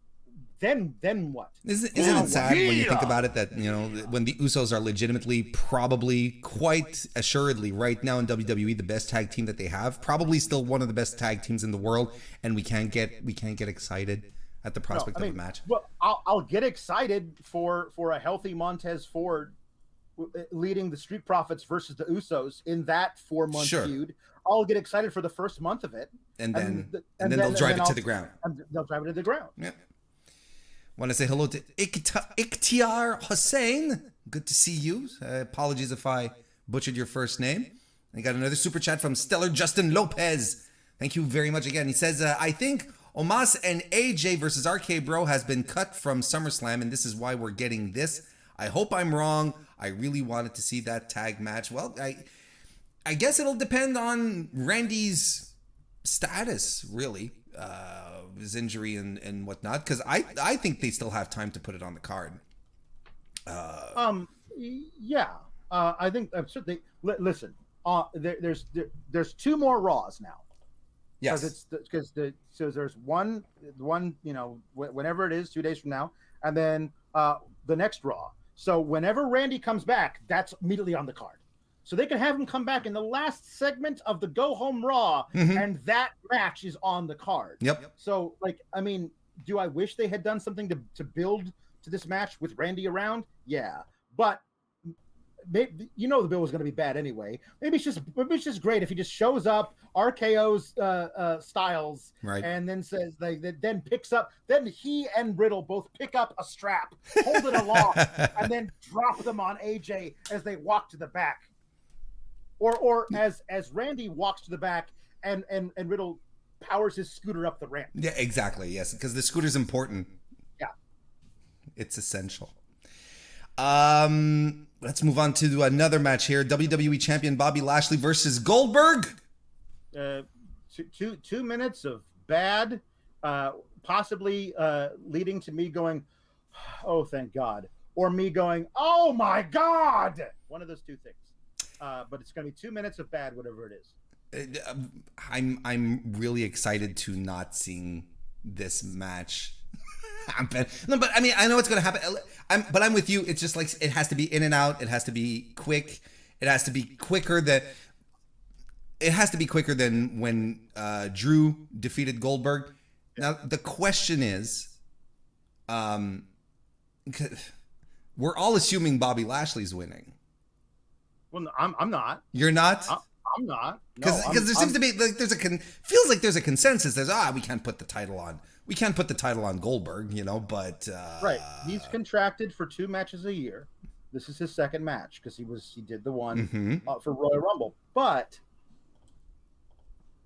then what? Isn't it sad when you think about it that, you know, when the Usos are legitimately, probably, quite assuredly right now in WWE the best tag team that they have, probably still one of the best tag teams in the world, and we can't get excited at the prospect of a match. Well, I'll get excited for a healthy Montez Ford leading the Street Profits versus the Usos in that 4-month feud. I'll get excited for the first month of it, and then they'll drive it to the ground. They'll drive it to the ground. Yeah. Want to say hello to Ikhtiar Hussein. Good to see you. Apologies if I butchered your first name. I got another super chat from Stellar Justin Lopez. Thank you very much again. He says, I think Omos and AJ versus RK Bro has been cut from SummerSlam, and this is why we're getting this. I hope I'm wrong. I really wanted to see that tag match. Well, I guess it'll depend on Randy's status, really. His injury and whatnot, because I think they still have time to put it on the card. I think certainly. Listen, there's 2 more Raws now. Yes, so there's one, you know, whenever it is, 2 days from now, and then the next Raw. So whenever Randy comes back, that's immediately on the card. So they can have him come back in the last segment of the Go Home Raw, and that match is on the card. Yep. So, like, I mean, do I wish they had done something to build to this match with Randy around? Yeah. But, maybe, you know, the bill was going to be bad anyway. Maybe it's just great if he just shows up, RKO's Styles, right, and then says, then picks up, then he and Riddle both pick up a strap, hold it aloft, and then drop them on AJ as they walk to the back. Or as Randy walks to the back and Riddle powers his scooter up the ramp. Yeah, exactly. Yes, because the scooter's important. Yeah, it's essential. Let's move on to another match here. WWE Champion Bobby Lashley versus Goldberg. 2 minutes of bad, possibly leading to me going, "Oh, thank God," or me going, "Oh my God!" One of those 2 things. But it's going to be 2 minutes of bad, whatever it is. I'm really excited to not seeing this match happen. No, but I mean, I know it's going to happen. But I'm with you. It's just like, it has to be in and out. It has to be quick. It has to be quicker than when Drew defeated Goldberg. Now the question is, we're all assuming Bobby Lashley's winning. Well, no, I'm not. You're not? I'm not. Because there seems to be, like, feels like there's a consensus. There's, we can't put the title on. We can't put the title on Goldberg, you know, but... right. He's contracted for 2 matches a year. This is his 2nd match because he did the one for Royal Rumble. But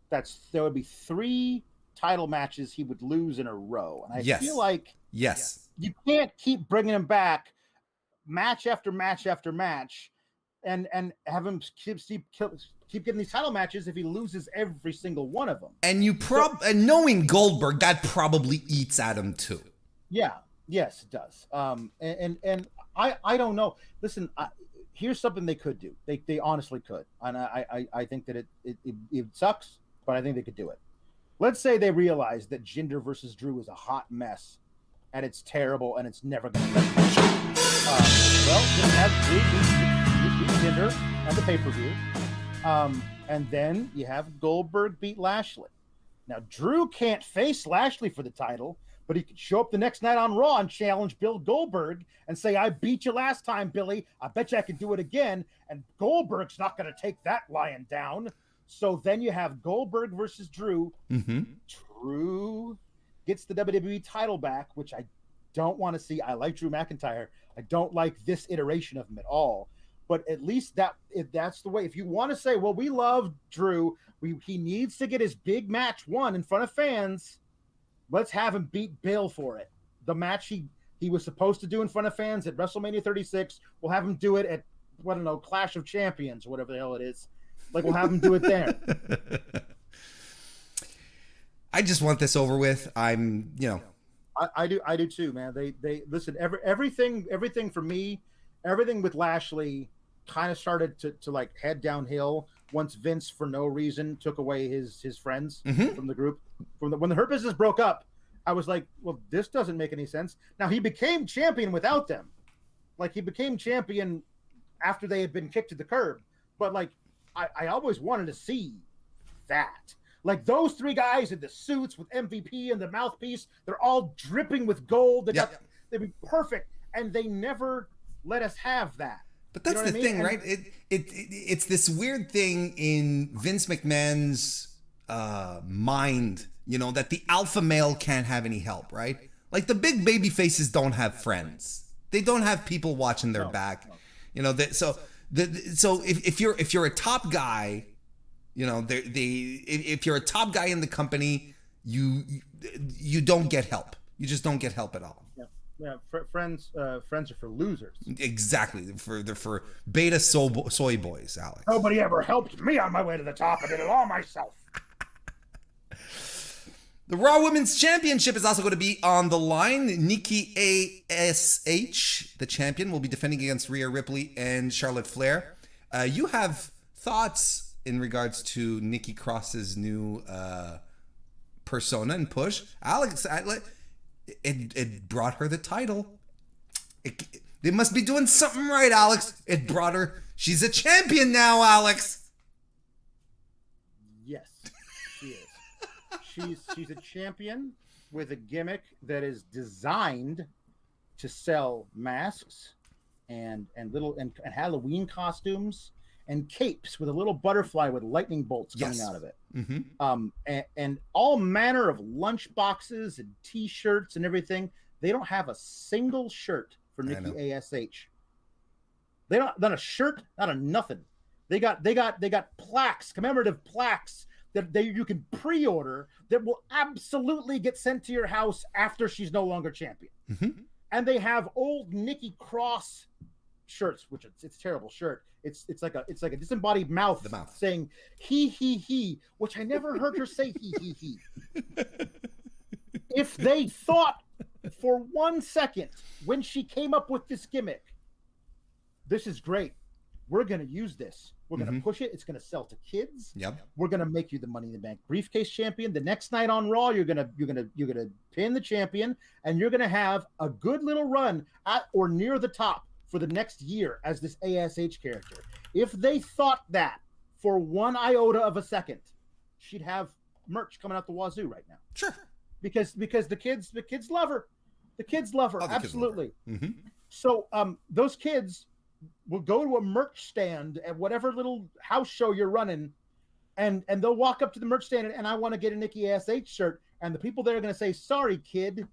there would be 3 title matches he would lose in a row. And I feel like you can't keep bringing him back match after match after match and have him keep getting these title matches if he loses every single one of them. And and knowing Goldberg, that probably eats at him too. Yeah. Yes, it does. And I don't know. Listen, here's something they could do. They honestly could. And I think that it sucks, but I think they could do it. Let's say they realize that Jinder versus Drew is a hot mess and it's terrible and it's never going to get much. Well, just have Drew beat Jinder at the pay-per-view. And then you have Goldberg beat Lashley. Now, Drew can't face Lashley for the title, but he could show up the next night on Raw and challenge Bill Goldberg and say, I beat you last time, Billy. I bet you I can do it again. And Goldberg's not going to take that lion down. So then you have Goldberg versus Drew. Mm-hmm. Drew gets the WWE title back, which I don't want to see. I like Drew McIntyre. I don't like this iteration of him at all. But at least that's the way. If you want to say, well, we love Drew, he needs to get his big match won in front of fans, let's have him beat Bill for it. The match he was supposed to do in front of fans at WrestleMania 36, we'll have him do it at, I don't know, Clash of Champions or whatever the hell it is. Like, we'll have him do it there. I just want this over with. I do too, man. They listen, everything for me, everything with Lashley kind of started to like head downhill once Vince, for no reason, took away his friends from the group. When the Hurt Business broke up, I was like, well, this doesn't make any sense. Now, he became champion without them. Like, he became champion after they had been kicked to the curb. But like, I always wanted to see that. Like, those three guys in the suits with MVP and the mouthpiece, they're all dripping with gold. They'd be perfect. And they never let us have that. But that's the thing, right? It's this weird thing in Vince McMahon's mind, that the alpha male can't have any help, right? Like, the big baby faces don't have friends. They don't have people watching their back. So if you're a top guy, if you're a top guy in the company, you don't get help. You just don't get help at all. Yeah, friends are for losers. Exactly, they're for beta soy boys, Alex. Nobody ever helped me on my way to the top. I did it all myself. The Raw Women's Championship is also going to be on the line. Nikki ASH, the champion, will be defending against Rhea Ripley and Charlotte Flair. You have thoughts in regards to Nikki Cross's new persona and push. Alex, it brought her the title. They must be doing something right, Alex. It brought her. She's a champion now, Alex. Yes, she is. She's a champion with a gimmick that is designed to sell masks and Halloween costumes and capes with a little butterfly with lightning bolts coming out of it. Mm-hmm. And all manner of lunch boxes and T-shirts and everything. They don't have a single shirt for Nikki ASH. They don't, not a shirt, not a nothing. They got plaques, commemorative plaques that you can pre-order that will absolutely get sent to your house after she's no longer champion. Mm-hmm. And they have old Nikki Cross shirts, which it's a terrible shirt. It's like a disembodied mouth, saying he, which I never heard her say he. If they thought for 1 second when she came up with this gimmick, this is great, we're going to use this. We're going to push it. It's going to sell to kids. Yep. We're going to make you the Money in the Bank briefcase champion. The next night on Raw, you're going to pin the champion, and you're going to have a good little run at or near the top for the next year as this ASH character. If they thought that for 1 iota of a second, she'd have merch coming out the wazoo right now. Sure. Because the kids love her. The kids love her. Absolutely. Mm-hmm. So those kids will go to a merch stand at whatever little house show you're running, and they'll walk up to the merch stand and I want to get a Nikki ASH shirt, and the people there are going to say, "Sorry, kid."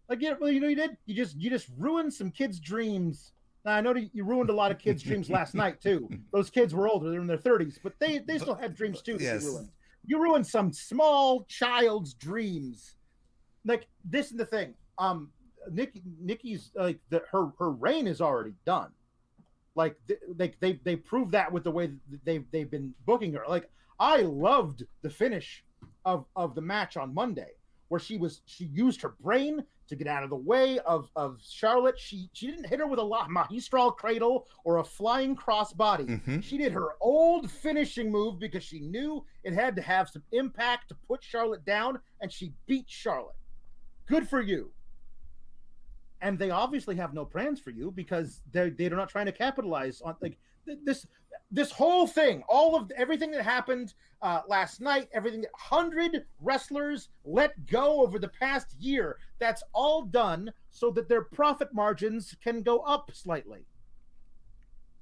Like, you did. You just ruined some kids' dreams. Now, I know you ruined a lot of kids' dreams last night too. Those kids were older; they're in their 30s, but they still had dreams too that you ruined. You ruined some small child's dreams. Like, this is the thing. Nikki's like her reign is already done. Like they proved that with the way they've been booking her. Like, I loved the finish of the match on Monday, where she used her brain to get out of the way of Charlotte. She didn't hit her with a magistral cradle or a flying crossbody. Mm-hmm. She did her old finishing move because she knew it had to have some impact to put Charlotte down, and she beat Charlotte. Good for you. And they obviously have no plans for you because they're not trying to capitalize on like this whole thing, everything that happened last night, everything 100 wrestlers let go over the past year. That's all done so that their profit margins can go up slightly.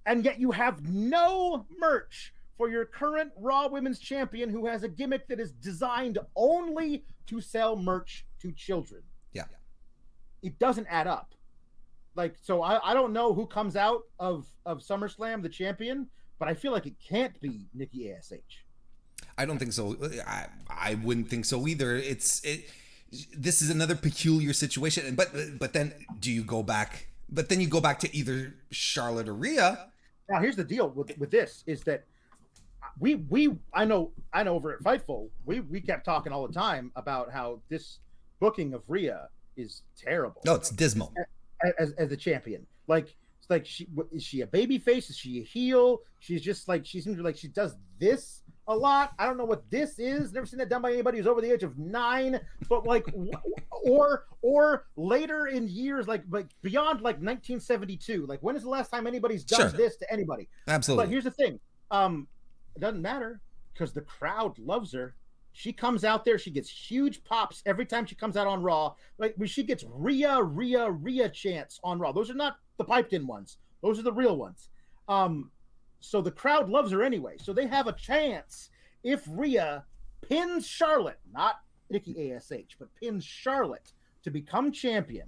And yet you have no merch for your current Raw Women's Champion, who has a gimmick that is designed only to sell merch to children. Yeah. It doesn't add up. Like, so I don't know who comes out of SummerSlam, the champion, but I feel like it can't be Nikki ASH. I don't think so. I wouldn't think so either. This is another peculiar situation. But then do you go back? But then you go back to either Charlotte or Rhea. Now here's the deal with this is that I know over at Fightful we kept talking all the time about how this booking of Rhea is terrible. No, it's dismal. As the champion, like is she a baby face? Is she a heel? She's just like, she seems like she does this a lot. I don't know what this is. Never seen that done by anybody who's over the age of 9. But like, or later in years, like beyond like 1972. Like, when is the last time anybody's done this to anybody? Absolutely. But here's the thing. It doesn't matter because the crowd loves her. She comes out there. She gets huge pops every time she comes out on Raw. Like, she gets Rhea chants on Raw. Those are not the piped-in ones. Those are the real ones. So the crowd loves her anyway. So they have a chance if Rhea pins Charlotte, not Nikki ASH, but pins Charlotte to become champion,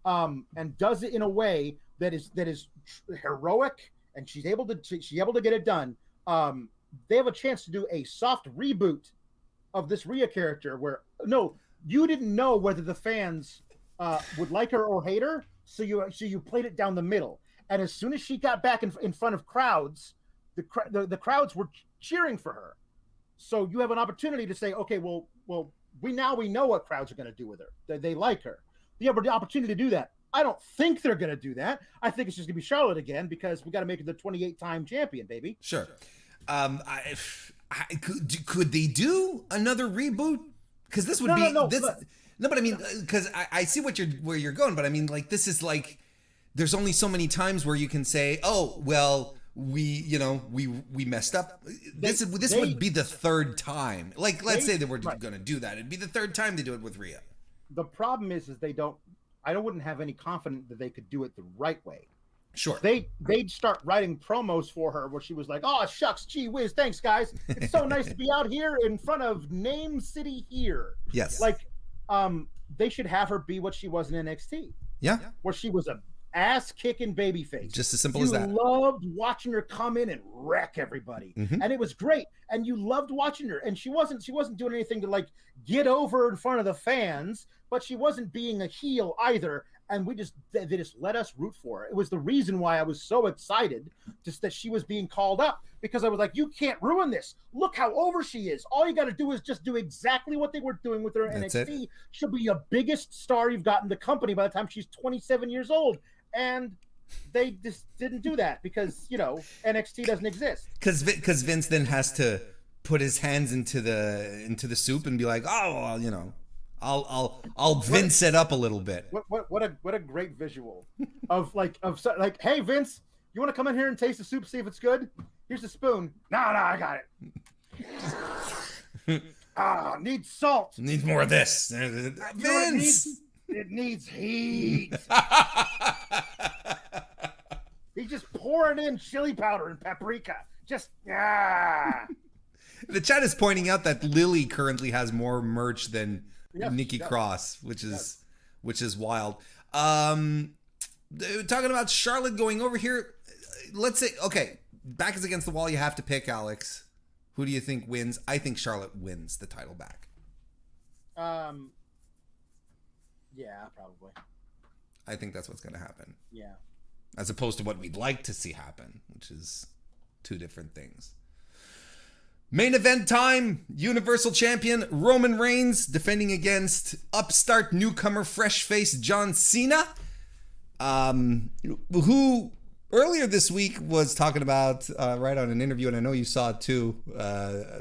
and does it in a way that is heroic, and she's able to get it done. They have a chance to do a soft reboot of this Rhea character where, no, you didn't know whether the fans would like her or hate her, so you played it down the middle. And as soon as she got back in front of crowds, the crowds were cheering for her. So you have an opportunity to say, okay, well, we know what crowds are going to do with her. They like her. You have the opportunity to do that. I don't think they're going to do that. I think it's just going to be Charlotte again because we got to make her the 28-time champion, baby. Sure. Could they do another reboot? Because this would but I mean, because I see where you're going, but I mean, like, this is like, there's only so many times where you can say, oh, well, we messed up. This would be the third time. Like, let's say that we're going to do that. It'd be the third time they do it with Rhea. The problem is I wouldn't have any confidence that they could do it the right way. Sure. They'd start writing promos for her where she was like, oh, shucks, gee whiz, thanks, guys. It's so nice to be out here in front of Name City here. Yes. Like, they should have her be what she was in NXT. Yeah. Where she was a ass-kicking babyface. Just as simple as that. You loved watching her come in and wreck everybody. Mm-hmm. And it was great. And you loved watching her. And she wasn't doing anything to, like, get over in front of the fans, but she wasn't being a heel either. And they just let us root for her. It was the reason why I was so excited just that she was being called up, because I was like, you can't ruin this. Look how over she is. All you got to do is just do exactly what they were doing with her in NXT. She'll be your biggest star you've got in the company by the time she's 27 years old. And they just didn't do that because, NXT doesn't exist. Because Vince then has to put his hands into the soup and be like, oh, well, I'll Vince it up a little bit. What a great visual of hey Vince, you want to come in here and taste the soup, see if it's good? Here's the spoon. No, I got it. Need salt. Need more of this. Vince. It needs heat. He's just pouring in chili powder and paprika. Just The chat is pointing out that Lily currently has more merch than Nikki Cross, which is wild. Talking about Charlotte going over here, let's say, okay, back is against the wall. You have to pick, Alex. Who do you think wins? I think Charlotte wins the title back. Yeah, probably. I think that's what's going to happen. Yeah. As opposed to what we'd like to see happen, which is two different things. Main event time. Universal Champion Roman Reigns defending against upstart newcomer fresh-faced John Cena. Who earlier this week was talking about, right on an interview, and I know you saw it too,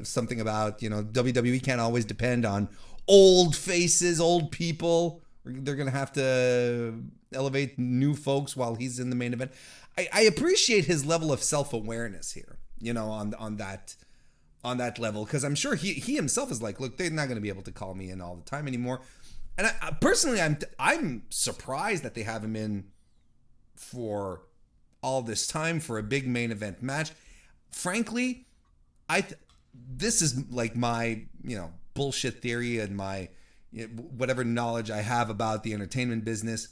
something about, WWE can't always depend on old faces, old people. They're going to have to elevate new folks while he's in the main event. I appreciate his level of self-awareness here, on that level, because I'm sure he himself is like, look, they're not going to be able to call me in all the time anymore. And I personally, I'm surprised that they have him in for all this time for a big main event match. Frankly, this is like my bullshit theory and my whatever knowledge I have about the entertainment business.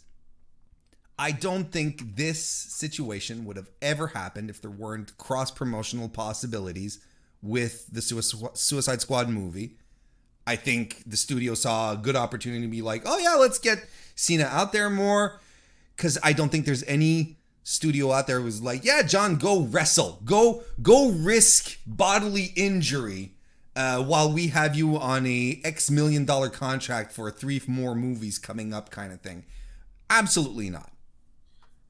I don't think this situation would have ever happened if there weren't cross-promotional possibilities with the Suicide Squad movie. I think the studio saw a good opportunity to be like, oh yeah, let's get Cena out there more. Because I don't think there's any studio out there who was like, yeah, John, go wrestle. Go risk bodily injury while we have you on a X $1 million contract for 3 more movies coming up kind of thing. Absolutely not.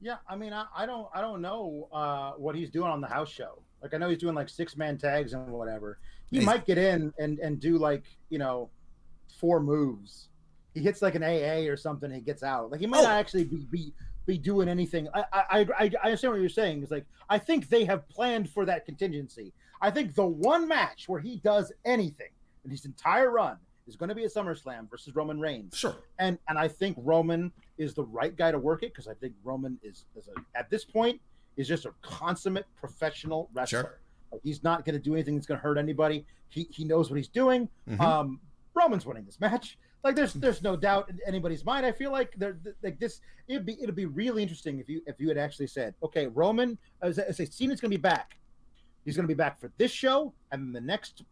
Yeah, I mean, I don't know what he's doing on the house show. Like, I know he's doing like 6-man tags and whatever. He might get in and do like, 4 moves. He hits like an AA or something. And he gets out. Like, he might not actually be doing anything. I understand what you're saying. It's like, I think they have planned for that contingency. I think the one match where he does anything in his entire run is going to be a SummerSlam versus Roman Reigns. Sure. And I think Roman is the right guy to work it, because I think Roman is at this point is just a consummate professional wrestler. Sure. Like, he's not going to do anything that's going to hurt anybody. He knows what he's doing. Mm-hmm. Roman's winning this match. Like, there's no doubt in anybody's mind. I feel like it'd be really interesting if you had actually said, okay, Roman, as I say, Cena's going to be back. He's going to be back for this show, and then the next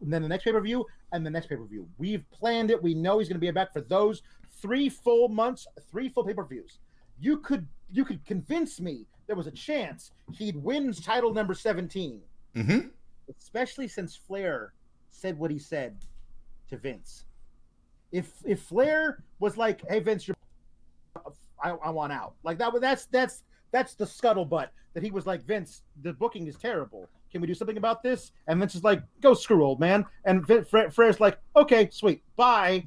pay-per-view, and the next pay-per-view. We've planned it. We know he's going to be back for those 3 full months, 3 full pay-per-views. You could convince me there was a chance he'd win title number 17. Mm-hmm. Especially since Flair said what he said to Vince. If Flair was like, "Hey Vince, I want out," like that's the scuttlebutt that he was like, "Vince, the booking is terrible. Can we do something about this?" And Vince is like, "Go screw, old man." And Flair's like, "Okay, sweet, bye."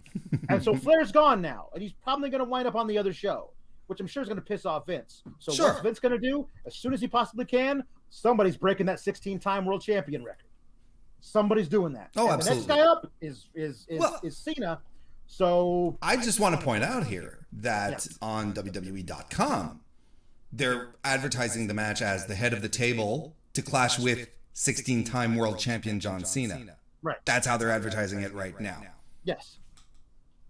And so Flair's gone now, and he's probably going to wind up on the other show, which I'm sure is going to piss off Vince. So Sure. What's Vince going to do? As soon as he possibly can, somebody's breaking that 16-time world champion record. Somebody's doing that. Oh, and absolutely. The next guy up is Cena. So I just want to point out here that on WWE.com, they're advertising the match as the head of the table to clash with 16-time world champion John Cena. Right. That's how they're advertising it right now. Yes.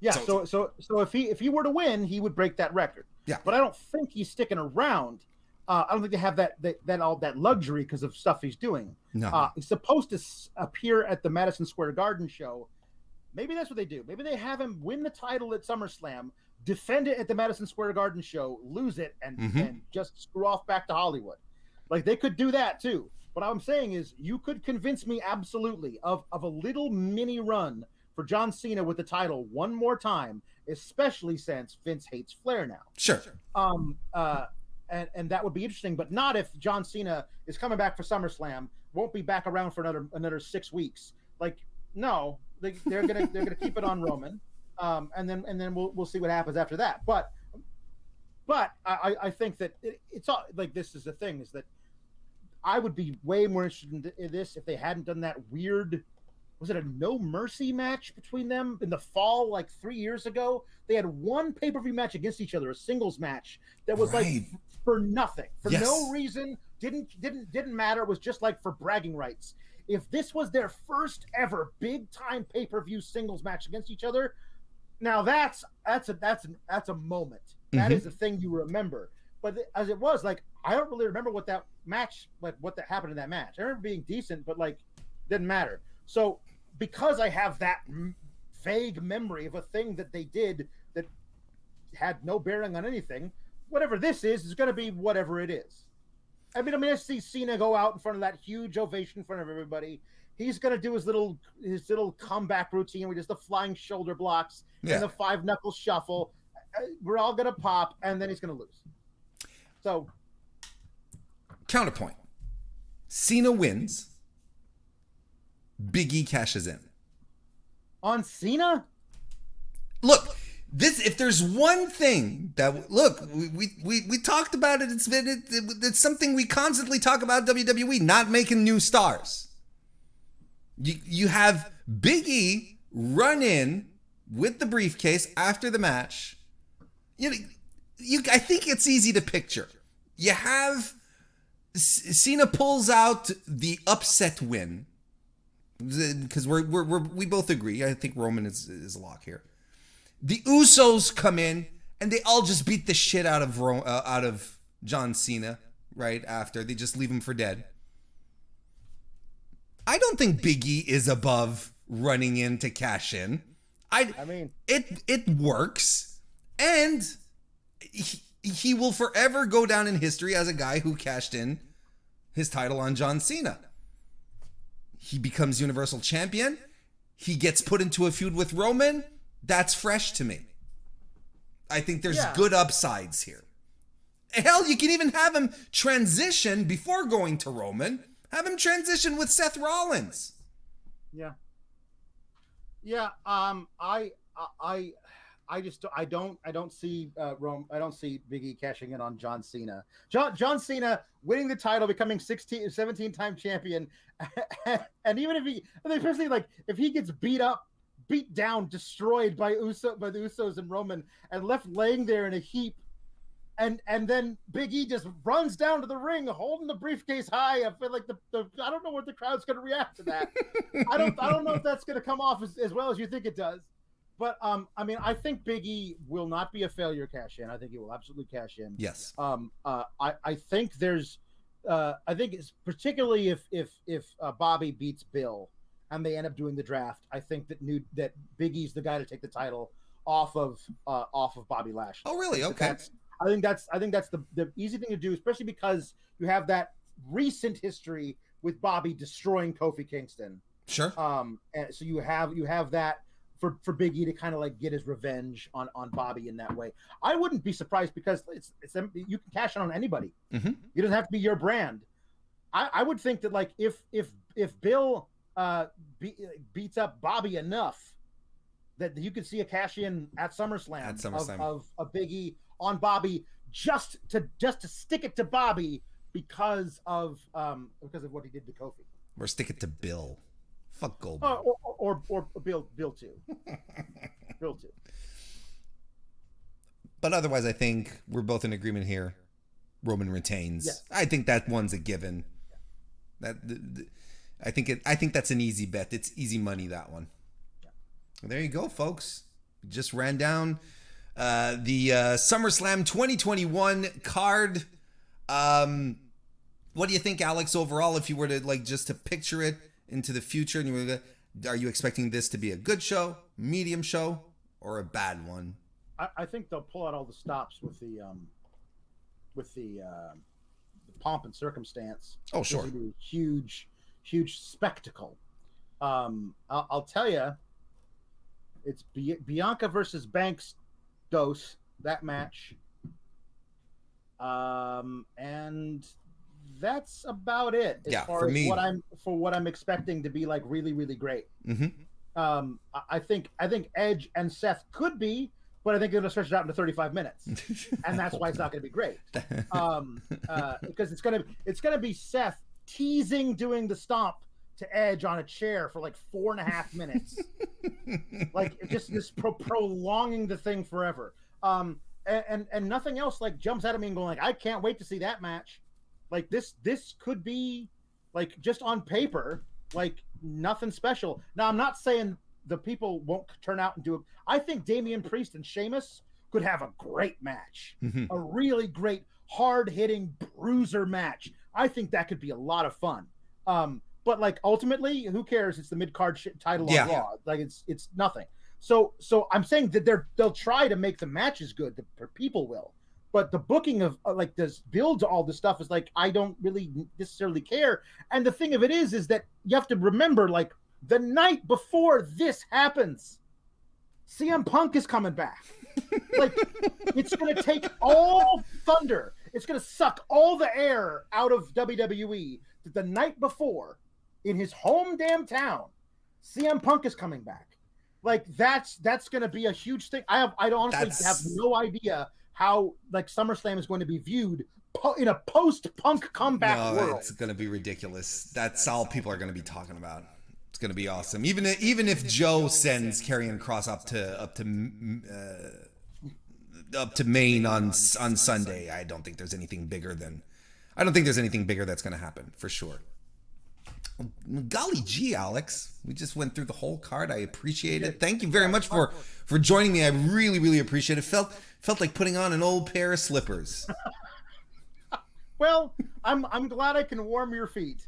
Yeah. So if he were to win, he would break that record. Yeah. But I don't think he's sticking around. I don't think they have that luxury because of stuff he's doing. No. He's supposed to appear at the Madison Square Garden show. Maybe that's what they do. Maybe they have him win the title at SummerSlam, defend it at the Madison Square Garden show, lose it, and just screw off back to Hollywood. Like, they could do that too. What I'm saying is, you could convince me absolutely of a little mini run for John Cena with the title one more time, especially since Vince hates Flair now. Sure. And that would be interesting, but not if John Cena is coming back for SummerSlam, won't be back around for another 6 weeks. Like, no, they're gonna keep it on Roman, and then we'll see what happens after that. But I think that it's all like, this is the thing, is that I would be way more interested in this if they hadn't done that weird, was it a No Mercy match between them in the fall, like 3 years ago? They had one pay-per-view match against each other, a singles match that was like for nothing, for no reason, didn't matter. It was just like for bragging rights. If this was their first ever big time pay-per-view singles match against each other, now that's a moment. That is the thing you remember. But as it was, like, I don't really remember what that match, like what that happened in that match. I remember being decent, but like, didn't matter. So because I have that vague memory of a thing that they did that had no bearing on anything, whatever this is going to be whatever it is. I mean, I see Cena go out in front of that huge ovation in front of everybody. He's going to do his little comeback routine with just the flying shoulder blocks and the 5-knuckle shuffle. We're all going to pop, and then he's going to lose. So, counterpoint. Cena wins. Big E cashes in. On Cena? Look, if there's one thing that we talked about it, it's something we constantly talk about WWE not making new stars. You have Big E run in with the briefcase after the match. I think it's easy to picture. You have Cena pulls out the upset win because we both agree. I think Roman is a lock here. The Usos come in and they all just beat the shit out of John Cena right after. They just leave him for dead. I don't think Big E is above running in to cash in. I mean, it works, and he will forever go down in history as a guy who cashed in his title on John Cena. He becomes Universal Champion. He gets put into a feud with Roman. That's fresh to me. I think there's good upsides here. Hell, you can even have him transition before going to Roman. Have him transition with Seth Rollins. Yeah. I don't see I don't see Big E cashing in on John Cena. John Cena winning the title, becoming 17-time champion, and even if he gets beat down, destroyed by the Usos and Roman, and left laying there in a heap, and then Big E just runs down to the ring holding the briefcase high. I feel like I don't know what the crowd's going to react to that. I don't know if that's going to come off as well as you think it does. But I mean, I think Big E will not be a failure cash in. I think he will absolutely cash in. Yes. I think there's I think it's particularly if Bobby beats Bill and they end up doing the draft, I think that Big E's the guy to take the title off of Bobby Lashley. Oh, really? Okay. I think that's the easy thing to do, especially because you have that recent history with Bobby destroying Kofi Kingston. Sure. And so you have that for Big E to kind of like get his revenge on Bobby in that way. I wouldn't be surprised because it's you can cash in on anybody. Mm-hmm. It doesn't have to be your brand. I would think that like if Bill beats up Bobby enough that you could see a cash in at SummerSlam. Of a Big E on Bobby just to stick it to Bobby because of what he did to Kofi. Or stick it to Bill. Fuck Goldberg. Or Bill too. Bill too. But otherwise, I think we're both in agreement here. Roman retains. Yes. I think that one's a given. That I think that's an easy bet. It's easy money, that one. Yeah. Well, there you go, folks. Just ran down the SummerSlam 2021 card. What do you think, Alex, overall, if you were to just to picture it into the future, and are you expecting this to be a good show, medium show, or a bad one? I think they'll pull out all the stops with the pomp and circumstance. Oh, sure. Huge spectacle. I'll tell you, it's Bianca versus Banks Dose, that match. And that's about it as far as what I'm expecting to be like really, really great. Mm-hmm. I think Edge and Seth could be, but I think they're going to stretch it out into 35 minutes, and that's why it's not going to be great. Because it's going to be Seth teasing doing the stomp to Edge on a chair for like 4.5 minutes, like just prolonging the thing forever. And nothing else like jumps out at me and going like, I can't wait to see that match. Like this could be like just on paper, like nothing special. Now I'm not saying the people won't turn out and do it. I think Damian Priest and Sheamus could have a great match, mm-hmm. a really great hard hitting bruiser match. I think that could be a lot of fun. But like ultimately, who cares? It's the mid-card title on Raw. Like it's nothing. So I'm saying that they'll try to make the matches good. The people will. But the booking of like this build to all this stuff is like, I don't really necessarily care. And the thing of it is that you have to remember, like, the night before this happens, CM Punk is coming back. Like, it's going to take all thunder. It's going to suck all the air out of WWE. The night before, in his home damn town, CM Punk is coming back. Like, that's going to be a huge thing. I honestly have no idea how like SummerSlam is going to be viewed in a post-Punk comeback world. It's going to be ridiculous. That's all people are going to be talking about. It's going to be awesome. Even if Joe sends Karrion Kross up to Maine on Sunday, I don't think there's anything bigger that's going to happen for sure. Golly gee, Alex, we just went through the whole card. I appreciate it. Thank you very much for joining me. I really, really appreciate it. Felt like putting on an old pair of slippers. Well, I'm glad I can warm your feet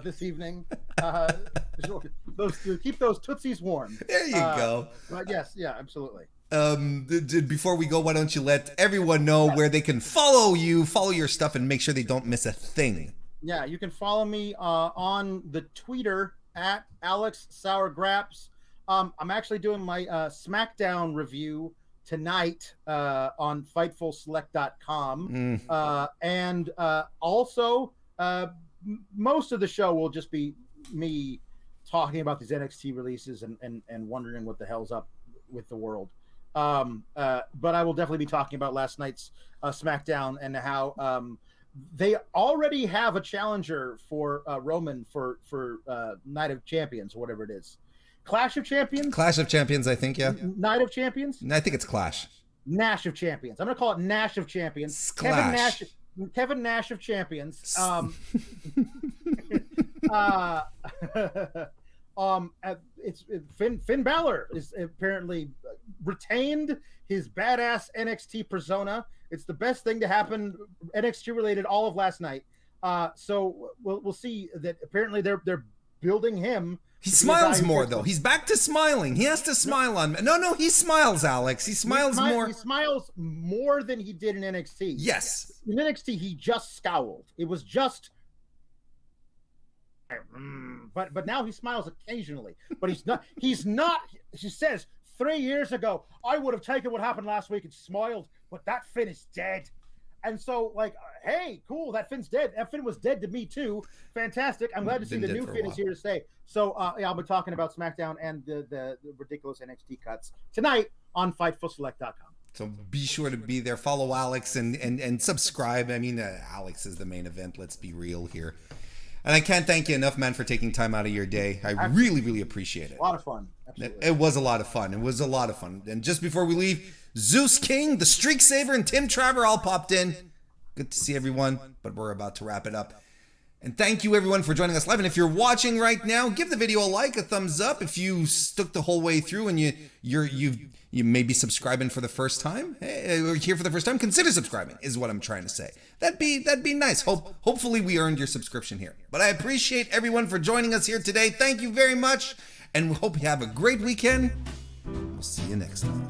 this evening. Keep those tootsies warm. There you go. Yes, yeah, absolutely. Before we go, why don't you let everyone know where they can follow you, follow your stuff, and make sure they don't miss a thing. Yeah, you can follow me on the Twitter at Alex Sourgraps. I'm actually doing my SmackDown review tonight on FightfulSelect.com. And also, most of the show will just be me talking about these NXT releases and wondering what the hell's up with the world. But I will definitely be talking about last night's SmackDown and how they already have a challenger for Roman for Night of Champions or whatever it is. Clash of Champions? Clash of Champions, I think, yeah. Night of Champions? I think it's Clash. Nash of Champions. I'm going to call it Nash of Champions. Kevin Nash of Champions. It's Finn Balor is apparently retained his badass NXT persona. It's the best thing to happen NXT related all of last night. So we'll see that apparently they're building him. He smiles more though. He's back to smiling. He has to smile on. No, he smiles, Alex. He smiles more. He smiles more than he did in NXT. Yes. In NXT, he just scowled. It was just. But now he smiles occasionally. But he's not. He's not. She says 3 years ago, I would have taken what happened last week and smiled, but that Finn is dead. And so, like, hey, cool, that Finn's dead. That Finn was dead to me, too. Fantastic. I'm glad to see the new Finn is here to stay. So, I'll be talking about SmackDown and the ridiculous NXT cuts tonight on FightfulSelect.com. So be sure to be there. Follow Alex and subscribe. I mean, Alex is the main event. Let's be real here. And I can't thank you enough, man, for taking time out of your day. I really, really appreciate it. A lot of fun. Absolutely. It was a lot of fun. And just before we leave, Zeus King, the Streak Saver, and Tim Traver all popped in. Good to see everyone, but we're about to wrap it up. And thank you, everyone, for joining us live. And if you're watching right now, give the video a like, a thumbs up. If you stuck the whole way through and you may be subscribing for the first time, or here for the first time, consider subscribing, is what I'm trying to say. That'd be nice. Hopefully we earned your subscription here. But I appreciate everyone for joining us here today. Thank you very much, and we hope you have a great weekend. We'll see you next time.